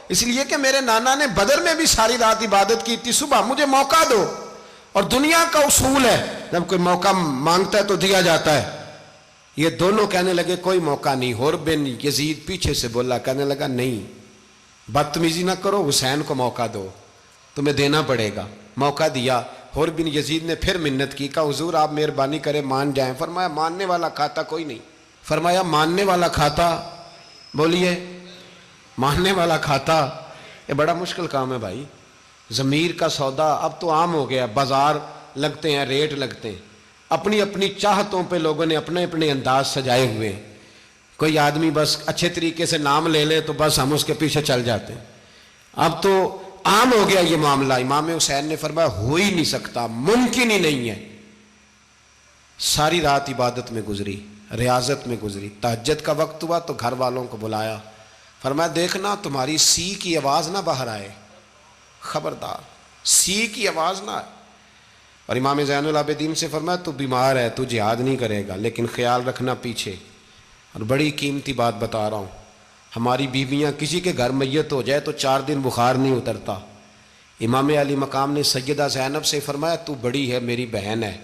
اس لیے کہ میرے نانا نے بدر میں بھی ساری رات عبادت کی تھی، صبح مجھے موقع دو۔ اور دنیا کا اصول ہے جب کوئی موقع مانگتا ہے تو دیا جاتا ہے۔ یہ دونوں کہنے لگے کوئی موقع نہیں۔ حر بن یزید پیچھے سے بولا، کہنے لگا نہیں بدتمیزی نہ کرو، حسین کو موقع دو، تمہیں دینا پڑے گا۔ موقع دیا۔ حر بن یزید نے پھر منت کی، کہا حضور آپ مہربانی کریں مان جائیں۔ فرمایا ماننے والا کھاتا کوئی نہیں۔ فرمایا ماننے والا کھاتا، بولیے ماننے والا کھاتا، یہ بڑا مشکل کام ہے بھائی، ضمیر کا سودا اب تو عام ہو گیا، بازار لگتے ہیں، ریٹ لگتے ہیں، اپنی اپنی چاہتوں پہ لوگوں نے اپنے اپنے انداز سجائے ہوئے ہیں۔ کوئی آدمی بس اچھے طریقے سے نام لے لے تو بس ہم اس کے پیچھے چل جاتے ہیں، اب تو عام ہو گیا یہ معاملہ۔ امام حسین نے فرمایا ہو ہی نہیں سکتا، ممکن ہی نہیں ہے۔ ساری رات عبادت میں گزری، ریاضت میں گزری، تہجد کا وقت ہوا تو گھر والوں کو بلایا، فرمایا دیکھنا تمہاری سی کی آواز نہ باہر آئے، خبردار سی کی آواز نہ آئے۔ اور امام زین العابدین سے فرمایا تو بیمار ہے، تو جہاد نہیں کرے گا، لیکن خیال رکھنا پیچھے۔ اور بڑی قیمتی بات بتا رہا ہوں، ہماری بیویاں کسی کے گھر میت ہو جائے تو 4 دن بخار نہیں اترتا، امام علی مقام نے سیدہ زینب سے فرمایا تو بڑی ہے، میری بہن ہے،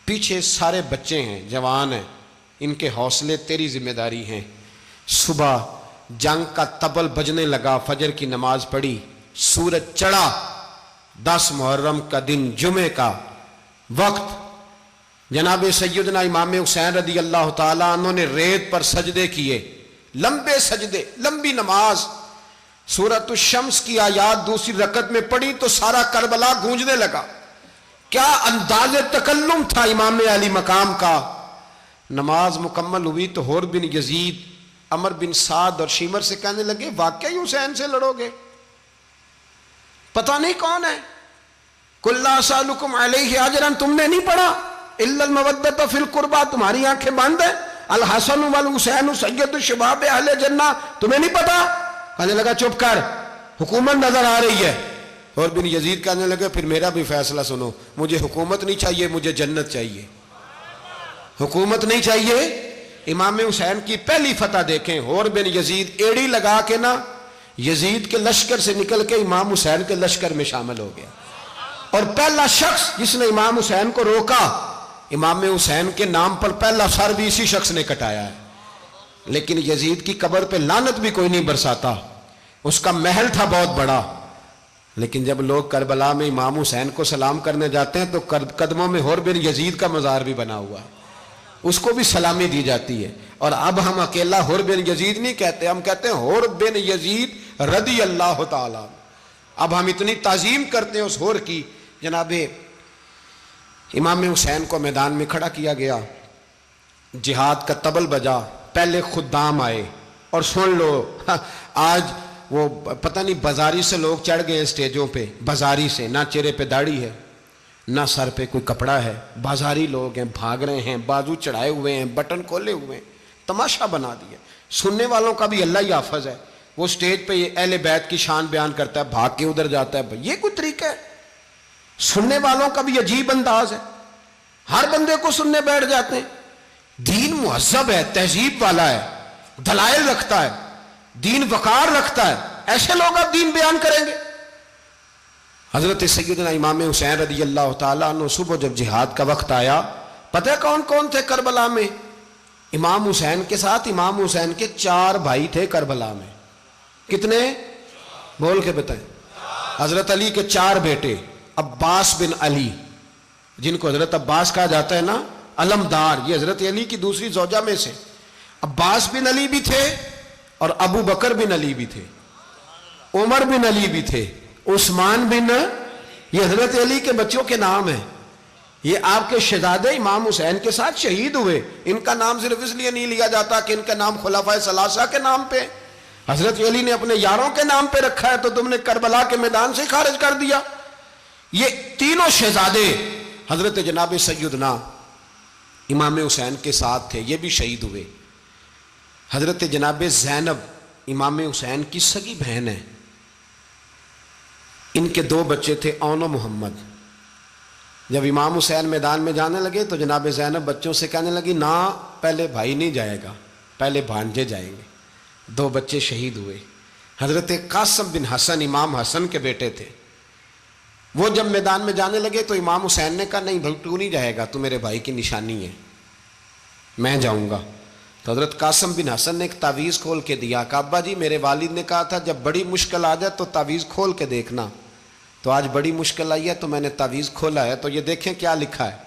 پیچھے سارے بچے ہیں، جوان ہیں، ان کے حوصلے تیری ذمہ داری ہیں۔ صبح جنگ کا طبل بجنے لگا، فجر کی نماز پڑھی، سورج چڑھا، 10 محرم کا دن، جمعے کا وقت، جناب سیدنا امام حسین رضی اللہ تعالیٰ عنہ نے ریت پر سجدے کیے، لمبے سجدے، لمبی نماز، سورۃ الشمس کی آیات دوسری رکعت میں پڑھی تو سارا کربلا گونجنے لگا۔ کیا انداز تکلم تھا امام علی مقام کا۔ نماز مکمل ہوئی تو حور بن یزید، عمر بن سعد اور شیمر سے کہنے لگے واقعی حسین سے لڑو گے؟ پتہ نہیں کون ہے۔ قُلْ لَا أَسْأَلُكُمْ عَلَيْهِ أَجْرًا، تم نے نہیں پڑھا إِلَّا الْمَوَدَّةَ فِي الْقُرْبَى، تمہاری آنکھیں بند ہیں، الحسن والحسین سید الشباب اہل جنہ، تمہیں نہیں پتا؟ کہنے لگا چپ کر، حکومت نظر آ رہی ہے۔ اور بن یزید کہنے لگے پھر میرا بھی فیصلہ سنو، مجھے حکومت نہیں چاہیے، مجھے جنت چاہیے۔ حکومت نہیں چاہیے۔ امام حسین کی پہلی فتح دیکھیں، اور بن یزید ایڑی لگا کے نا یزید کے لشکر سے نکل کے امام حسین کے لشکر میں شامل ہو گیا، اور پہلا شخص جس نے امام حسین کو روکا، امام حسین کے نام پر پہلا سر بھی اسی شخص نے کٹایا ہے۔ لیکن یزید کی قبر پہ لعنت بھی کوئی نہیں برساتا، اس کا محل تھا بہت بڑا، لیکن جب لوگ کربلا میں امام حسین کو سلام کرنے جاتے ہیں تو قدموں میں حور بن یزید کا مزار بھی بنا ہوا ہے، اس کو بھی سلامی دی جاتی ہے۔ اور اب ہم اکیلا حور بن یزید نہیں کہتے، ہم کہتے ہیں حور بن یزید رضی اللہ تعالیٰ۔ اب ہم اتنی تعظیم کرتے ہیں اس حور کی۔ جناب امام حسین کو میدان میں کھڑا کیا گیا، جہاد کا طبل بجا، پہلے خدام آئے، اور سن لو آج وہ پتہ نہیں بازاری سے لوگ چڑھ گئے اسٹیجوں پہ، بازاری سے، نہ چہرے پہ داڑھی ہے، نہ سر پہ کوئی کپڑا ہے، بازاری لوگ ہیں، بھاگ رہے ہیں، بازو چڑھائے ہوئے ہیں، بٹن کھولے ہوئے ہیں، تماشا بنا دیا۔ سننے والوں کا بھی اللہ ہی حافظ ہے، وہ سٹیج پہ اہل بیت کی شان بیان کرتا ہے، بھاگ کے ادھر جاتا ہے، یہ کوئی طریقہ ہے؟ سننے والوں کا بھی عجیب انداز ہے، ہر بندے کو سننے بیٹھ جاتے ہیں۔ دین مہذب ہے، تہذیب والا ہے، دلائل رکھتا ہے، دین وقار رکھتا ہے، ایسے لوگ اب دین بیان کریں گے؟ حضرت سیدنا امام حسین رضی اللہ تعالیٰ عنہ صبح جب جہاد کا وقت آیا، پتہ ہے کون کون تھے کربلا میں؟ امام حسین کے ساتھ امام حسین کے 4 بھائی تھے کربلا میں۔ کتنے؟ بول کے بتائیں۔ حضرت علی کے 4 بیٹے، عباس بن علی، جن کو حضرت عباس کہا جاتا ہے نا، علمدار، یہ حضرت علی کی دوسری زوجہ میں سے۔ عباس بن علی بھی تھے، اور ابو بکر بن علی بھی تھے، عمر بن علی بھی تھے، عثمان بن، یہ حضرت علی کے بچوں کے نام ہیں۔ یہ آپ کے شہزادے امام حسین کے ساتھ شہید ہوئے، ان کا نام صرف اس لیے نہیں لیا جاتا کہ ان کا نام خلفائے ثلاثہ کے نام پہ، حضرت علی نے اپنے یاروں کے نام پہ رکھا ہے، تو تم نے کربلا کے میدان سے خارج کر دیا۔ یہ تینوں شہزادے حضرت جناب سیدنا امام حسین کے ساتھ تھے، یہ بھی شہید ہوئے۔ حضرت جناب زینب امام حسین کی سگی بہن ہے، ان کے 2 بچے تھے، اون و محمد۔ جب امام حسین میدان میں جانے لگے تو جناب زینب بچوں سے کہنے لگی نہ، پہلے بھائی نہیں جائے گا، پہلے بھانجے جائیں گے۔ 2 بچے شہید ہوئے۔ حضرت قاسم بن حسن امام حسن کے بیٹے تھے، وہ جب میدان میں جانے لگے تو امام حسین نے کہا نہیں بھائی تو نہیں جائے گا، تو میرے بھائی کی نشانی ہے، میں جاؤں گا۔ تو حضرت قاسم بن حسن نے ایک تعویذ کھول کے دیا کہ ابا جی میرے والد نے کہا تھا جب بڑی مشکل آ جائے تو تعویذ کھول کے دیکھنا، تو آج بڑی مشکل آئی ہے تو میں نے تعویذ کھولا ہے، تو یہ دیکھیں کیا لکھا ہے،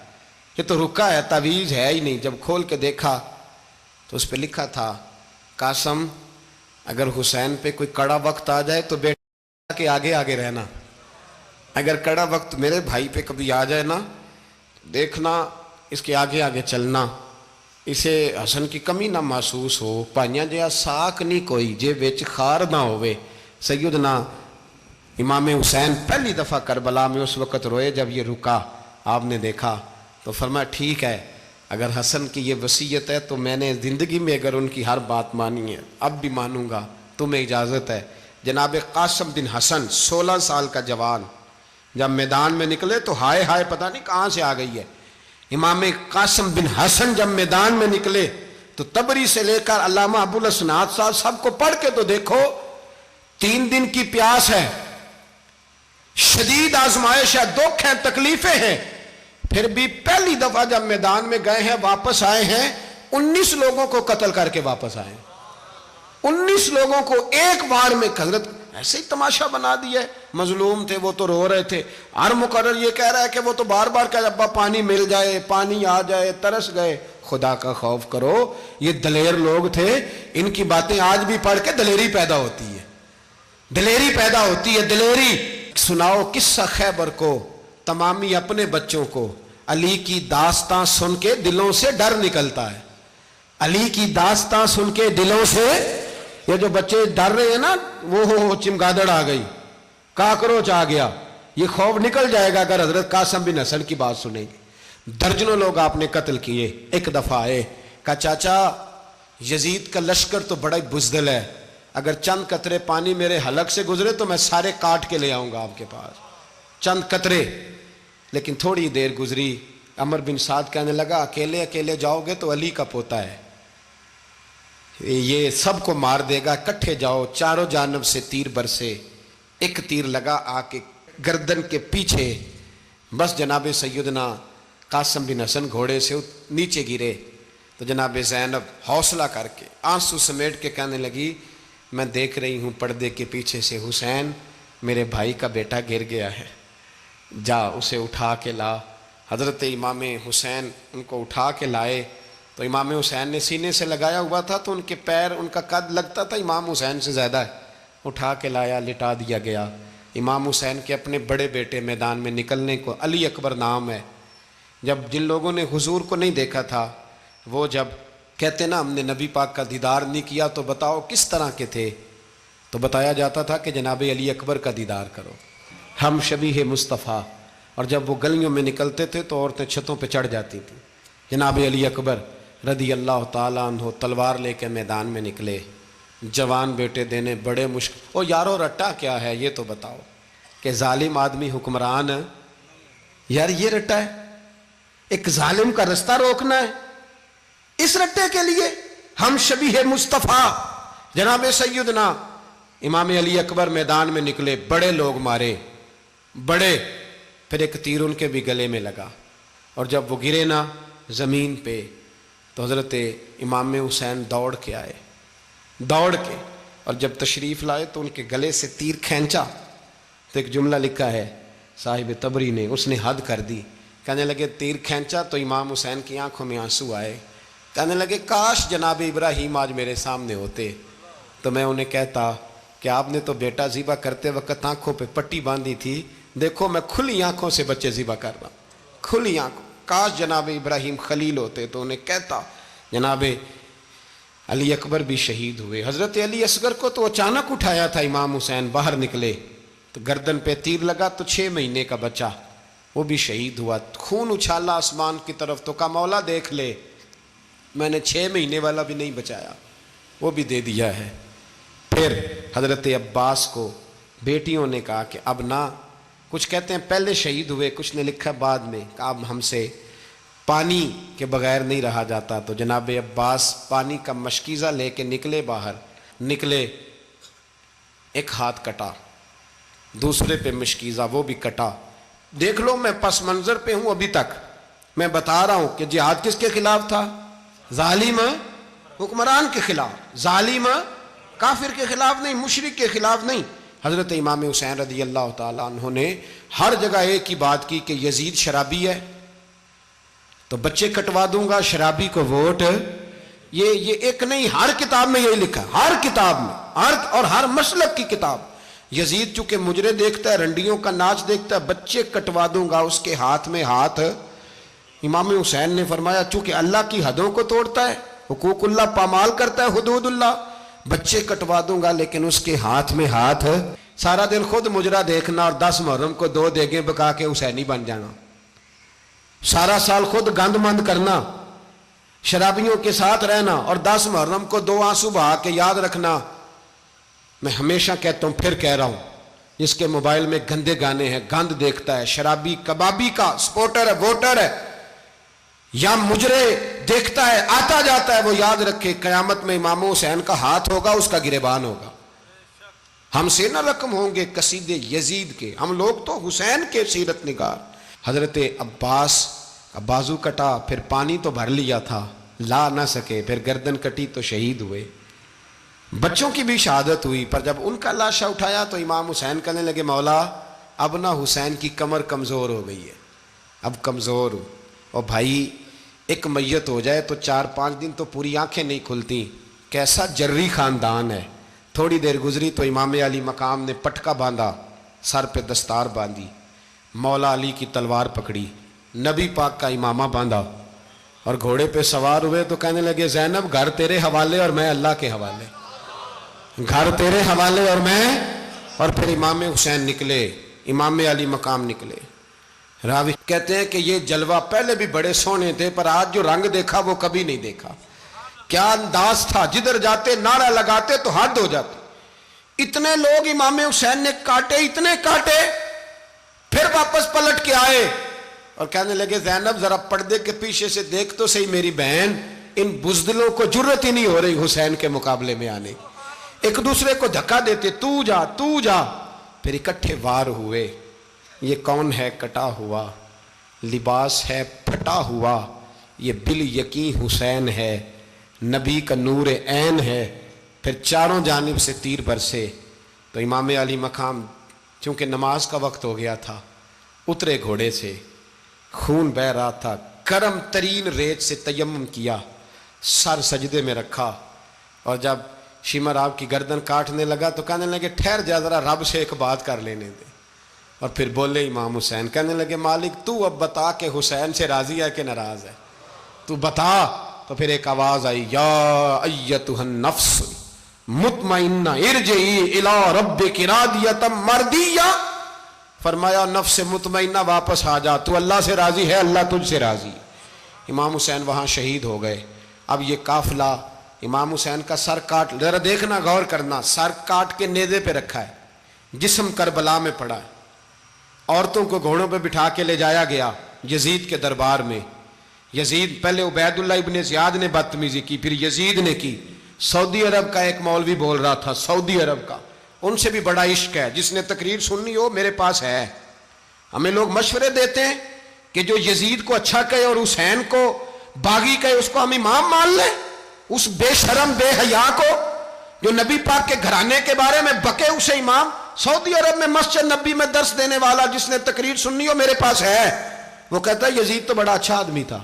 یہ تو رکا ہے، تعویذ ہے ہی نہیں۔ جب کھول کے دیکھا تو اس پہ لکھا تھا قاسم اگر حسین پہ کوئی کڑا وقت آ جائے تو بیٹا کے آگے آگے رہنا، اگر کڑا وقت میرے بھائی پہ کبھی آ جائے نا دیکھنا اس کے آگے آگے چلنا، اسے حسن کی کمی نہ محسوس ہو، پائیاں جہا ساک نہیں کوئی جے وچ خار نہ ہوئے۔ سیدنا امام حسین پہلی دفعہ کربلا میں اس وقت روئے جب یہ رکا، آپ نے دیکھا تو فرمایا ٹھیک ہے، اگر حسن کی یہ وصیت ہے تو میں نے زندگی میں اگر ان کی ہر بات مانی ہے اب بھی مانوں گا، تمہیں اجازت ہے۔ جناب قاسم بن حسن 16 سال کا جوان جب میدان میں نکلے تو ہائے ہائے پتہ نہیں کہاں سے آ گئی ہے۔ امام قاسم بن حسن جب میدان میں نکلے تو تبری سے لے کر علامہ ابو الاسناد صاحب سب کو پڑھ کے تو دیکھو، 3 دن کی پیاس ہے، شدید آزمائش ہے، دکھ ہیں، تکلیفیں ہیں، پھر بھی پہلی دفعہ جب میدان میں گئے ہیں واپس آئے ہیں 19 لوگوں کو قتل کر کے واپس آئے ہیں۔ 19 لوگوں کو ایک بار میں حضرت ایسے ہی تماشا بنا دیا ہے۔ مظلوم تھے وہ تو رو رہے تھے، ہر مقرر یہ کہہ رہا ہے کہ وہ تو بار بار کہ ابا پانی مل جائے، پانی آ جائے، ترس گئے۔ خدا کا خوف کرو، یہ دلیر لوگ تھے، ان کی باتیں آج بھی پڑھ کے دلیری پیدا ہوتی ہے، دلیری پیدا ہوتی ہے، دلیری۔ سناؤ قصہ خیبر کو، تمامی اپنے بچوں کو علی کی داستان سن کے دلوں سے ڈر نکلتا ہے۔ علی کی داستان سن کے دلوں سے، یہ جو بچے ڈر رہے ہیں نا، وہ چمگادڑ آ گئی، کاکروچ آ گیا، یہ خوف نکل جائے گا اگر حضرت قاسم بن حسن کی بات سنیں گے۔ درجنوں لوگ آپ نے قتل کیے۔ ایک دفعہ آئے، کہا چاچا یزید کا لشکر تو بڑا ہی بزدل ہے، اگر چند قطرے پانی میرے حلق سے گزرے تو میں سارے کاٹ کے لے آؤں گا آپ کے پاس، چند قطرے۔ لیکن تھوڑی دیر گزری، عمر بن سعد کہنے لگا اکیلے اکیلے جاؤ گے تو علی کا پوتا ہے، یہ سب کو مار دے گا، اکٹھے جاؤ۔ چاروں جانب سے تیر برسے، ایک تیر لگا آ کے گردن کے پیچھے، بس جناب سیدنا قاسم بن حسن گھوڑے سے نیچے گرے تو جناب زینب حوصلہ کر کے آنسو سمیٹ کے کہنے لگی میں دیکھ رہی ہوں پردے کے پیچھے سے حسین میرے بھائی کا بیٹا گر گیا ہے، جا اسے اٹھا کے لا۔ حضرت امام حسین ان کو اٹھا کے لائے تو امام حسین نے سینے سے لگایا ہوا تھا تو ان کے پیر، ان کا قد لگتا تھا امام حسین سے زیادہ ہے، اٹھا کے لایا، لٹا دیا گیا۔ امام حسین کے اپنے بڑے بیٹے میدان میں نکلنے کو، علی اکبر نام ہے، جب جن لوگوں نے حضور کو نہیں دیکھا تھا وہ جب کہتے نا ہم نے نبی پاک کا دیدار نہیں کیا تو بتاؤ کس طرح کے تھے، تو بتایا جاتا تھا کہ جناب علی اکبر کا دیدار کرو، ہم شبیہ مصطفیٰ۔ اور جب وہ گلیوں میں نکلتے تھے تو عورتیں چھتوں پہ چڑھ جاتی تھیں۔ جناب علی اکبر رضی اللہ تعالیٰ عنہ تلوار لے کے میدان میں نکلے، جوان بیٹے دینے بڑے مشکل۔ او یارو رٹا کیا ہے یہ تو بتاؤ، کہ ظالم آدمی حکمران، یار یہ رٹا ہے، ایک ظالم کا رستہ روکنا ہے، اس رٹے کے لیے ہم شبیہ مصطفیٰ۔ جناب سیدنا امام علی اکبر میدان میں نکلے، بڑے لوگ مارے، بڑے، پھر ایک تیر ان کے بھی گلے میں لگا، اور جب وہ گرے نا زمین پہ تو حضرت امام حسین دوڑ کے آئے، دوڑ کے، اور جب تشریف لائے تو ان کے گلے سے تیر کھینچا تو ایک جملہ لکھا ہے صاحب تبری نے، اس نے حد کر دی، کہنے لگے تیر کھینچا تو امام حسین کی آنکھوں میں آنسو آئے، کہنے لگے کاش جناب ابراہیم آج میرے سامنے ہوتے تو میں انہیں کہتا کہ آپ نے تو بیٹا ذبح کرتے وقت آنکھوں پہ پٹی باندھی تھی، دیکھو میں کھلی آنکھوں سے بچے ذبح کر رہا ہوں، کھلی آنکھوں، کاش جناب ابراہیم خلیل ہوتے تو انہیں کہتا۔ جناب علی اکبر بھی شہید ہوئے۔ حضرت علی اصغر کو تو اچانک اٹھایا تھا امام حسین، باہر نکلے تو گردن پہ تیر لگا تو 6 مہینے کا بچہ وہ بھی شہید ہوا، خون اچھالا آسمان کی طرف تو کہا مولا دیکھ لے میں نے 6 مہینے والا بھی نہیں بچایا، وہ بھی دے دیا ہے۔ پھر حضرت عباس کو بیٹیوں نے کہا کہ اب نہ، کچھ کہتے ہیں پہلے شہید ہوئے، کچھ نے لکھا بعد میں، کہ اب ہم سے پانی کے بغیر نہیں رہا جاتا، تو جناب عباس پانی کا مشکیزہ لے کے نکلے، باہر نکلے، ایک ہاتھ کٹا، دوسرے پہ مشکیزہ وہ بھی کٹا۔ دیکھ لو میں پس منظر پہ ہوں ابھی تک، میں بتا رہا ہوں کہ جہاد کس کے خلاف تھا؟ ظالم حکمران کے خلاف، ظالم کافر کے خلاف نہیں، مشرک کے خلاف نہیں۔ حضرت امام حسین رضی اللہ تعالیٰ عنہ نے ہر جگہ ایک ہی بات کی کہ یزید شرابی ہے تو بچے کٹوا دوں گا، شرابی کو ووٹ، یہ ایک نہیں، ہر کتاب میں یہی لکھا، ہر کتاب میں، اور ہر مسلک کی کتاب۔ یزید چونکہ مجرے دیکھتا ہے، رنڈیوں کا ناچ دیکھتا ہے، بچے کٹوا دوں گا، اس کے ہاتھ میں ہاتھ۔ امام حسین نے فرمایا چونکہ اللہ کی حدوں کو توڑتا ہے، حقوق اللہ پامال کرتا ہے، حدود اللہ، بچے کٹوا دوں گا لیکن اس کے ہاتھ میں ہاتھ۔ سارا دن خود مجرا دیکھنا اور 10 محرم کو 2 دیگیں پکا کے حسینی بن جانا، سارا سال خود گند مند کرنا، شرابیوں کے ساتھ رہنا، اور 10 محرم کو 2 آنسو بہا کے یاد رکھنا۔ میں ہمیشہ کہتا ہوں، پھر کہہ رہا ہوں، جس کے موبائل میں گندے گانے ہیں، گند دیکھتا ہے، شرابی کبابی کا سپورٹر ہے، ووٹر ہے، یا مجرے دیکھتا ہے آتا جاتا ہے، وہ یاد رکھے قیامت میں امام حسین کا ہاتھ ہوگا، اس کا گریبان ہوگا۔ ہم سے نہ رقم ہوں گے قصیدے یزید کے، ہم لوگ تو حسین کے سیرت نگار۔ حضرت عباس کا بازو کٹا، پھر پانی تو بھر لیا تھا، لا نہ سکے، پھر گردن کٹی تو شہید ہوئے۔ بچوں کی بھی شہادت ہوئی، پر جب ان کا لاشا اٹھایا تو امام حسین کہنے لگے مولا اب نہ حسین کی کمر کمزور ہو گئی ہے، اب کمزور ہو۔ اور بھائی ایک میت ہو جائے تو 4-5 دن تو پوری آنکھیں نہیں کھلتی، کیسا جری خاندان ہے۔ تھوڑی دیر گزری تو امام علی مقام نے پٹکا باندھا، سر پہ دستار باندھی، مولا علی کی تلوار پکڑی، نبی پاک کا امامہ باندھا اور گھوڑے پہ سوار ہوئے تو کہنے لگے زینب گھر تیرے حوالے اور میں اللہ کے حوالے، گھر تیرے حوالے اور میں۔ اور پھر امام حسین نکلے، امام علی مقام نکلے۔ راوی کہتے ہیں کہ یہ جلوہ پہلے بھی بڑے سونے تھے، پر آج جو رنگ دیکھا وہ کبھی نہیں دیکھا۔ کیا انداز تھا، جدھر جاتے نعرہ لگاتے تو حد ہو جاتے۔ اتنے لوگ امام حسین نے کاٹے، اتنے کاٹے، پھر واپس پلٹ کے آئے اور کہنے لگے زینب ذرا پردے کے پیچھے سے دیکھ تو صحیح میری بہن، ان بزدلوں کو جرت ہی نہیں ہو رہی حسین کے مقابلے میں آنے، ایک دوسرے کو دھکا دیتے، تو جا تو جا۔ پھر اکٹھے وار ہوئے۔ یہ کون ہے کٹا ہوا، لباس ہے پھٹا ہوا، یہ بال یقین حسین ہے، نبی کا نور عین ہے۔ پھر چاروں جانب سے تیر برسے تو امام علی مقام چونکہ نماز کا وقت ہو گیا تھا، اترے گھوڑے سے، خون بہہ رہا تھا، گرم ترین ریت سے تیمم کیا، سر سجدے میں رکھا، اور جب شمر آپ کی گردن کاٹنے لگا تو کہنے لگے ٹھہر جا ذرا رب سے ایک بات کر لینے دے۔ اور پھر بولے امام حسین، کہنے لگے مالک تو اب بتا کہ حسین سے راضی ہے کہ ناراض ہے، تو بتا۔ تو پھر ایک آواز آئی، یا ایتھا النفس مطمئنہ ارجعی الی ربک راضیۃ مرضیہ، فرمایا نفس مطمئنہ واپس آ جا، تو اللہ سے راضی ہے، اللہ تجھ سے راضی۔ امام حسین وہاں شہید ہو گئے۔ اب یہ قافلہ امام حسین کا سر کاٹ، ذرا دیکھنا غور کرنا، سر کاٹ کے نیزے پہ رکھا ہے، جسم کربلا میں پڑا ہے، عورتوں کو گھوڑوں پہ بٹھا کے لے جایا گیا یزید کے دربار میں۔ یزید پہلے عبید اللہ ابن زیاد نے بدتمیزی کی، پھر یزید نے کی۔ سعودی عرب کا ایک مولوی بول رہا تھا، سعودی عرب کا، ان سے بھی بڑا عشق ہے، جس نے تقریر سننی ہو میرے پاس ہے۔ ہمیں لوگ مشورے دیتے ہیں کہ جو یزید کو اچھا کہے اور حسین کو باغی کہے اس کو ہم امام مان لیں، اس بے شرم بے حیا کو جو نبی پاک کے گھرانے کے بارے میں بکے اسے امام۔ سعودی عرب میں مسجد نبی میں درس دینے والا جس نے تقریر سننی ہو میرے پاس ہے، وہ کہتا ہے یزید تو بڑا اچھا آدمی تھا،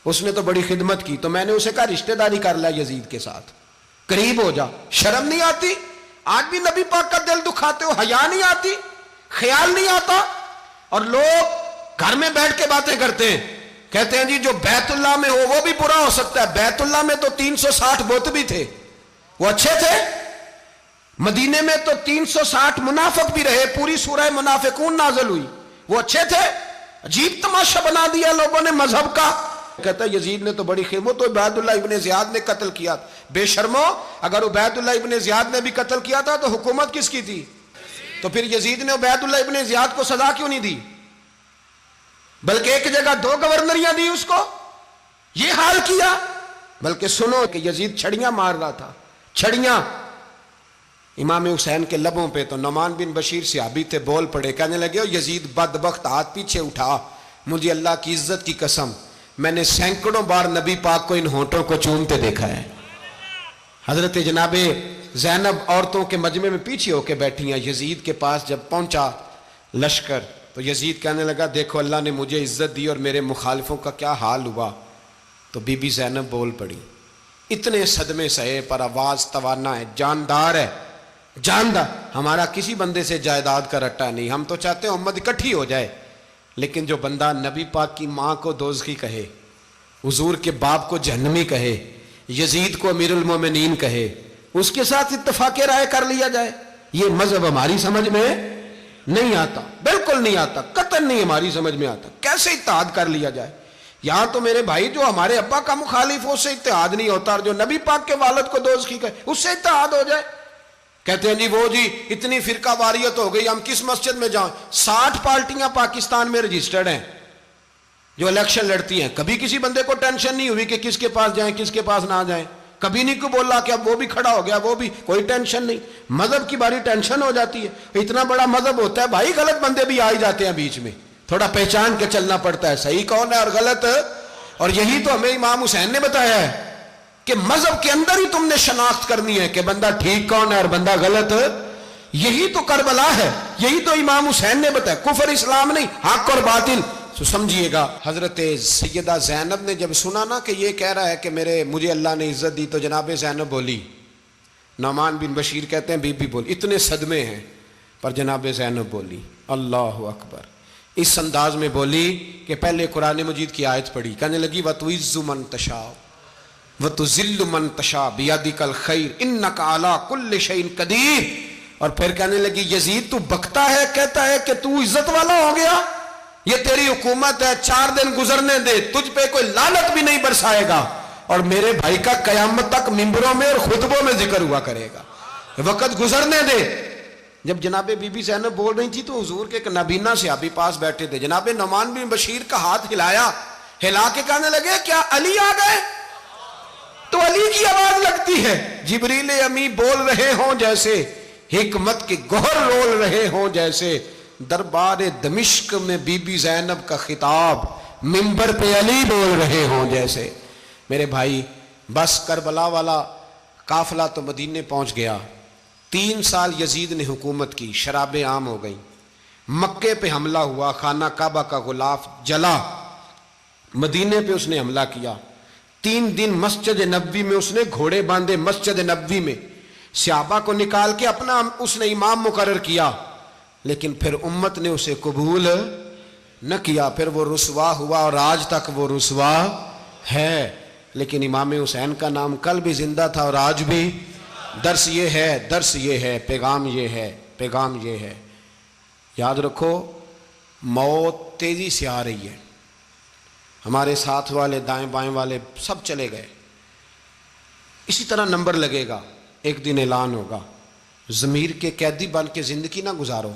اس نے تو بڑی خدمت کی، تو میں نے اسے کہا رشتہ داری کر لیا یزید کے ساتھ، قریب ہو جا۔ شرم نہیں آتی؟ آج بھی نبی پاک کا دل دکھاتے ہو، حیا نہیں آتی، خیال نہیں آتا؟ اور لوگ گھر میں بیٹھ کے باتیں کرتے ہیں، کہتے ہیں جی جو بیت اللہ میں ہو وہ بھی برا ہو سکتا ہے۔ بیت اللہ میں تو 360 بت بھی تھے، وہ اچھے تھے۔ مدینے میں تو 360 منافق بھی رہے، پوری سورہ منافقون نازل ہوئی، وہ اچھے تھے۔ عجیب تماشا بنا دیا لوگوں نے مذہب کا۔ کہتا ہے یزید نے تو بڑی خدمت، تو عبید اللہ ابن زیاد نے قتل کیا۔ بے شرمو، اگر عبید اللہ ابن زیاد نے بھی قتل کیا تھا تو حکومت کس کی تھی؟ تو پھر یزید نے عبید اللہ ابن زیاد کو سزا کیوں نہیں دی، بلکہ ایک جگہ 2 گورنریاں دی اس کو؟ یہ حال کیا۔ بلکہ سنو کہ یزید چھڑیاں مار رہا تھا، چھڑیاں امام حسین کے لبوں پہ۔ تو نعمان بن بشیر صحابی تھے، بول پڑے، کہنے لگے یزید بدبخت، ہاتھ پیچھے اٹھا، مجھے اللہ کی عزت کی قسم میں نے سینکڑوں بار نبی پاک کو ان ہونٹوں کو چومتے دیکھا ہے۔ حضرت جناب زینب عورتوں کے مجمع میں پیچھے ہو کے بیٹھی ہیں۔ یزید کے پاس جب پہنچا لشکر تو یزید کہنے لگا دیکھو اللہ نے مجھے عزت دی اور میرے مخالفوں کا کیا حال ہوا۔ تو بی بی زینب بول پڑی، اتنے صدمے سہے پر آواز توانا ہے، جاندار ہے، جاندار۔ ہمارا کسی بندے سے جائیداد کا رٹا نہیں، ہم تو چاہتے ہیں امت اکٹھی ہو جائے، لیکن جو بندہ نبی پاک کی ماں کو دوزخی کہے، حضور کے باپ کو جہنمی کہے، یزید کو امیر المومنین کہے، اس کے ساتھ اتفاق رائے کر لیا جائے، یہ مذہب ہماری سمجھ میں نہیں آتا، بالکل نہیں آتا، قطعاً نہیں ہماری سمجھ میں آتا۔ کیسے اتحاد کر لیا جائے؟ یہاں تو میرے بھائی جو ہمارے ابا کا مخالف ہو اس سے اتحاد نہیں ہوتا، اور جو نبی پاک کے والد کو دوزخی کہے اس سے اتحاد ہو جائے۔ کہتے ہیں جی وہ جی اتنی فرقہ واریت ہو گئی، ہم کس مسجد میں جائیں؟ 60 پارٹیاں پاکستان میں رجسٹرڈ ہیں جو الیکشن لڑتی ہیں، کبھی کسی بندے کو ٹینشن نہیں ہوئی کہ کس کے پاس جائیں کس کے پاس نہ جائیں۔ کبھی نہیں کو بولا کہ اب وہ بھی کھڑا ہو گیا, وہ بھی, کوئی ٹینشن نہیں. مذہب کی باری ٹینشن ہو جاتی ہے. اتنا بڑا مذہب ہوتا ہے بھائی, غلط بندے بھی آ ہی جاتے ہیں بیچ میں, تھوڑا پہچان کے چلنا پڑتا ہے صحیح کون ہے اور غلط. اور یہی تو ہمیں امام حسین نے بتایا ہے کہ مذہب کے اندر ہی تم نے شناخت کرنی ہے کہ بندہ ٹھیک کون ہے اور بندہ غلط. یہی تو کربلا ہے, یہی تو امام حسین نے بتایا, کفر اسلام نہیں, حق اور باطل. تو سمجھیے گا, حضرت سیدہ زینب نے جب سنا نا کہ یہ کہہ رہا ہے کہ مجھے اللہ نے عزت دی, تو جناب زینب بولی, نعمان بن بشیر کہتے ہیں بی بی بولی, اتنے صدمے ہیں پر جناب زینب بولی اللہ اکبر, اس انداز میں بولی کہ پہلے قرآن مجید کی آیت پڑھی, کہنے لگی وَتُعِزُّ مَن تَشَاءُ وَتُذِلُّ مَن تَشَاءُ بِيَدِكَ الْخَيْرُ إِنَّكَ عَلَىٰ كُلِّ شَيْءٍ قَدِيرٌ. اور پھر کہنے لگی یزید تو بکتا ہے, کہتا ہے کہ تو عزت والا ہو گیا, یہ تیری حکومت ہے, 4 دن گزرنے دے, تجھ پہ کوئی لعنت بھی نہیں برسائے گا, اور میرے بھائی کا قیامت تک ممبروں میں اور خطبوں میں ذکر ہوا کرے گا, وقت گزرنے دے. جب جناب بی بی زینب بول رہی تھی تو حضور کے ایک نابینا صحابی پاس بیٹھے تھے, جناب نعمان بن بشیر کا ہاتھ ہلایا, ہلا کے کہنے لگے کیا علی آ گئے؟ تو علی کی آواز لگتی ہے, جبریل امی بول رہے ہوں جیسے, حکمت کے گوہر رول رہے ہوں جیسے, دربار دمشق میں بی بی زینب کا خطاب, منبر پہ علی بول رہے ہوں جیسے. میرے بھائی بس کربلا والا قافلہ تو مدینے پہنچ گیا, 3 سال یزید نے حکومت کی, شرابیں عام ہو گئیں, مکے پہ حملہ ہوا, خانہ کعبہ کا غلاف جلا, مدینے پہ اس نے حملہ کیا, 3 دن مسجد نبوی میں اس نے گھوڑے باندھے, مسجد نبوی میں صحابہ کو نکال کے اپنا اس نے امام مقرر کیا, لیکن پھر امت نے اسے قبول نہ کیا, پھر وہ رسوا ہوا اور آج تک وہ رسوا ہے. لیکن امام حسین کا نام کل بھی زندہ تھا اور آج بھی. درس یہ ہے, پیغام یہ ہے, یاد رکھو موت تیزی سے آ رہی ہے. ہمارے ساتھ والے دائیں بائیں والے سب چلے گئے, اسی طرح نمبر لگے گا, ایک دن اعلان ہوگا. ضمیر کے قیدی بن کے زندگی نہ گزارو,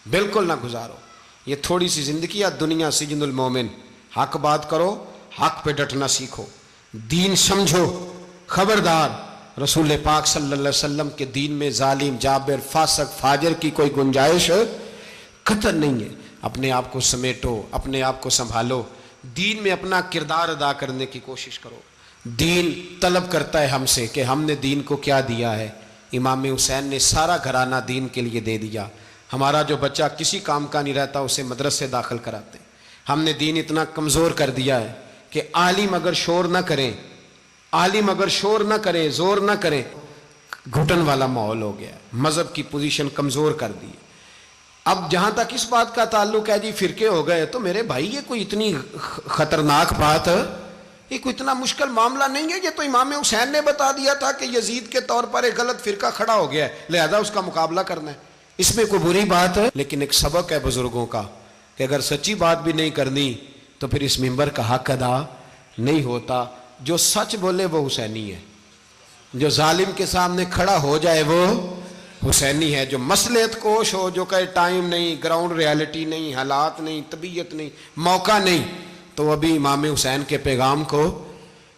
بالکل نہ گزارو. یہ تھوڑی سی زندگی ہے, دنیا سجن المومن. حق بات کرو, حق پہ ڈٹنا سیکھو, دین سمجھو. خبردار, رسول پاک صلی اللہ علیہ وسلم کے دین میں ظالم, جابر, فاسق, فاجر کی کوئی گنجائش قطع نہیں ہے. اپنے آپ کو سمیٹو, اپنے آپ کو سنبھالو, دین میں اپنا کردار ادا کرنے کی کوشش کرو. دین طلب کرتا ہے ہم سے کہ ہم نے دین کو کیا دیا ہے. امام حسین نے سارا گھرانہ دین کے لیے دے دیا. ہمارا جو بچہ کسی کام کا نہیں رہتا اسے مدرسے داخل کراتے. ہم نے دین اتنا کمزور کر دیا ہے کہ عالم اگر شور نہ کریں, زور نہ کریں, گھٹن والا ماحول ہو گیا. مذہب کی پوزیشن کمزور کر دی. اب جہاں تک اس بات کا تعلق ہے جی فرقے ہو گئے, تو میرے بھائی یہ کوئی اتنی خطرناک بات, یہ کوئی اتنا مشکل معاملہ نہیں ہے. یہ تو امام حسین نے بتا دیا تھا کہ یزید کے طور پر ایک غلط فرقہ کھڑا ہو گیا ہے, لہذا اس کا مقابلہ کرنا ہے. اس میں کوئی بری بات ہے, لیکن ایک سبق ہے بزرگوں کا کہ اگر سچی بات بھی نہیں کرنی تو پھر اس منبر کا حق ادا نہیں ہوتا. جو سچ بولے وہ حسینی ہے, جو ظالم کے سامنے کھڑا ہو جائے وہ حسینی ہے. جو مصلحت کوش ہو, جو کہے ٹائم نہیں, گراؤنڈ ریالٹی نہیں, حالات نہیں, طبیعت نہیں, موقع نہیں, تو ابھی امام حسین کے پیغام کو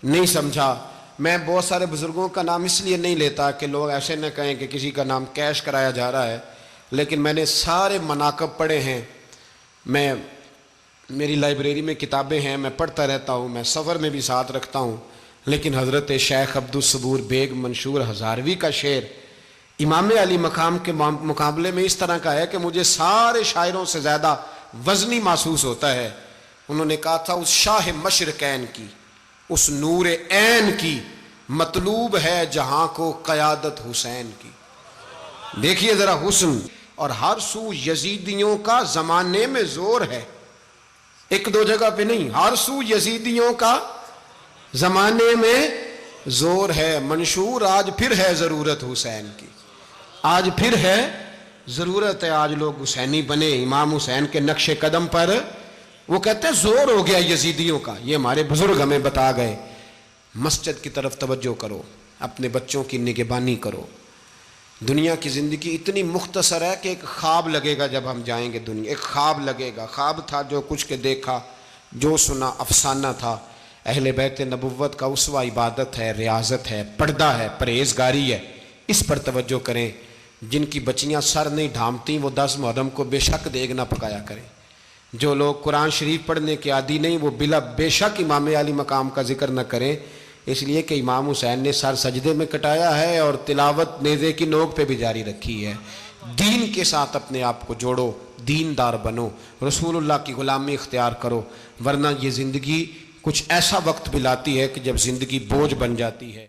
نہیں سمجھا. میں بہت سارے بزرگوں کا نام اس لیے نہیں لیتا کہ لوگ ایسے نہ کہیں کہ کسی کا نام کیش کرایا جا رہا ہے, لیکن میں نے سارے مناقب پڑھے ہیں. میری لائبریری میں کتابیں ہیں, میں پڑھتا رہتا ہوں, میں سفر میں بھی ساتھ رکھتا ہوں. لیکن حضرت شیخ عبدالصبور بیگ منشور ہزاروی کا شعر امام علی مقام کے مقابلے میں اس طرح کا ہے کہ مجھے سارے شاعروں سے زیادہ وزنی محسوس ہوتا ہے. انہوں نے کہا تھا اس شاہ مشرقین کی, اس نور عین کی, مطلوب ہے جہاں کو قیادت حسین کی. دیکھیے ذرا حسن. اور ہر سو یزیدیوں کا زمانے میں زور ہے, ایک دو جگہ پہ نہیں, ہر سو یزیدیوں کا زمانے میں زور ہے. منشور آج پھر ہے ضرورت حسین کی, آج پھر ہے ضرورت ہے, آج لوگ حسینی بنے امام حسین کے نقش قدم پر. وہ کہتے ہیں زور ہو گیا یزیدیوں کا, یہ ہمارے بزرگ ہمیں بتا گئے. مسجد کی طرف توجہ کرو, اپنے بچوں کی نگہبانی کرو. دنیا کی زندگی اتنی مختصر ہے کہ ایک خواب لگے گا جب ہم جائیں گے دنیا, ایک خواب لگے گا. خواب تھا جو کچھ کے دیکھا, جو سنا افسانہ تھا. اہل بیت نبوت کا اسوہ عبادت ہے، ریاضت ہے، پردہ ہے، پرہیزگاری ہے، اس پر توجہ کریں۔ جن کی بچیاں سر نہیں ڈھانپتیں وہ 10 محرم کو بے شک دیگ نہ پکایا کریں۔ جو لوگ قرآن شریف پڑھنے کے عادی نہیں وہ بے شک امام علی مقام کا ذکر نہ کریں، اس لیے کہ امام حسین نے سر سجدے میں کٹایا ہے اور تلاوت نیزے کی نوک پہ بھی جاری رکھی ہے۔ دین کے ساتھ اپنے آپ کو جوڑو، دیندار بنو، رسول اللہ کی غلامی اختیار کرو، ورنہ یہ زندگی کچھ ایسا وقت بھی لاتی ہے کہ جب زندگی بوجھ بن جاتی ہے۔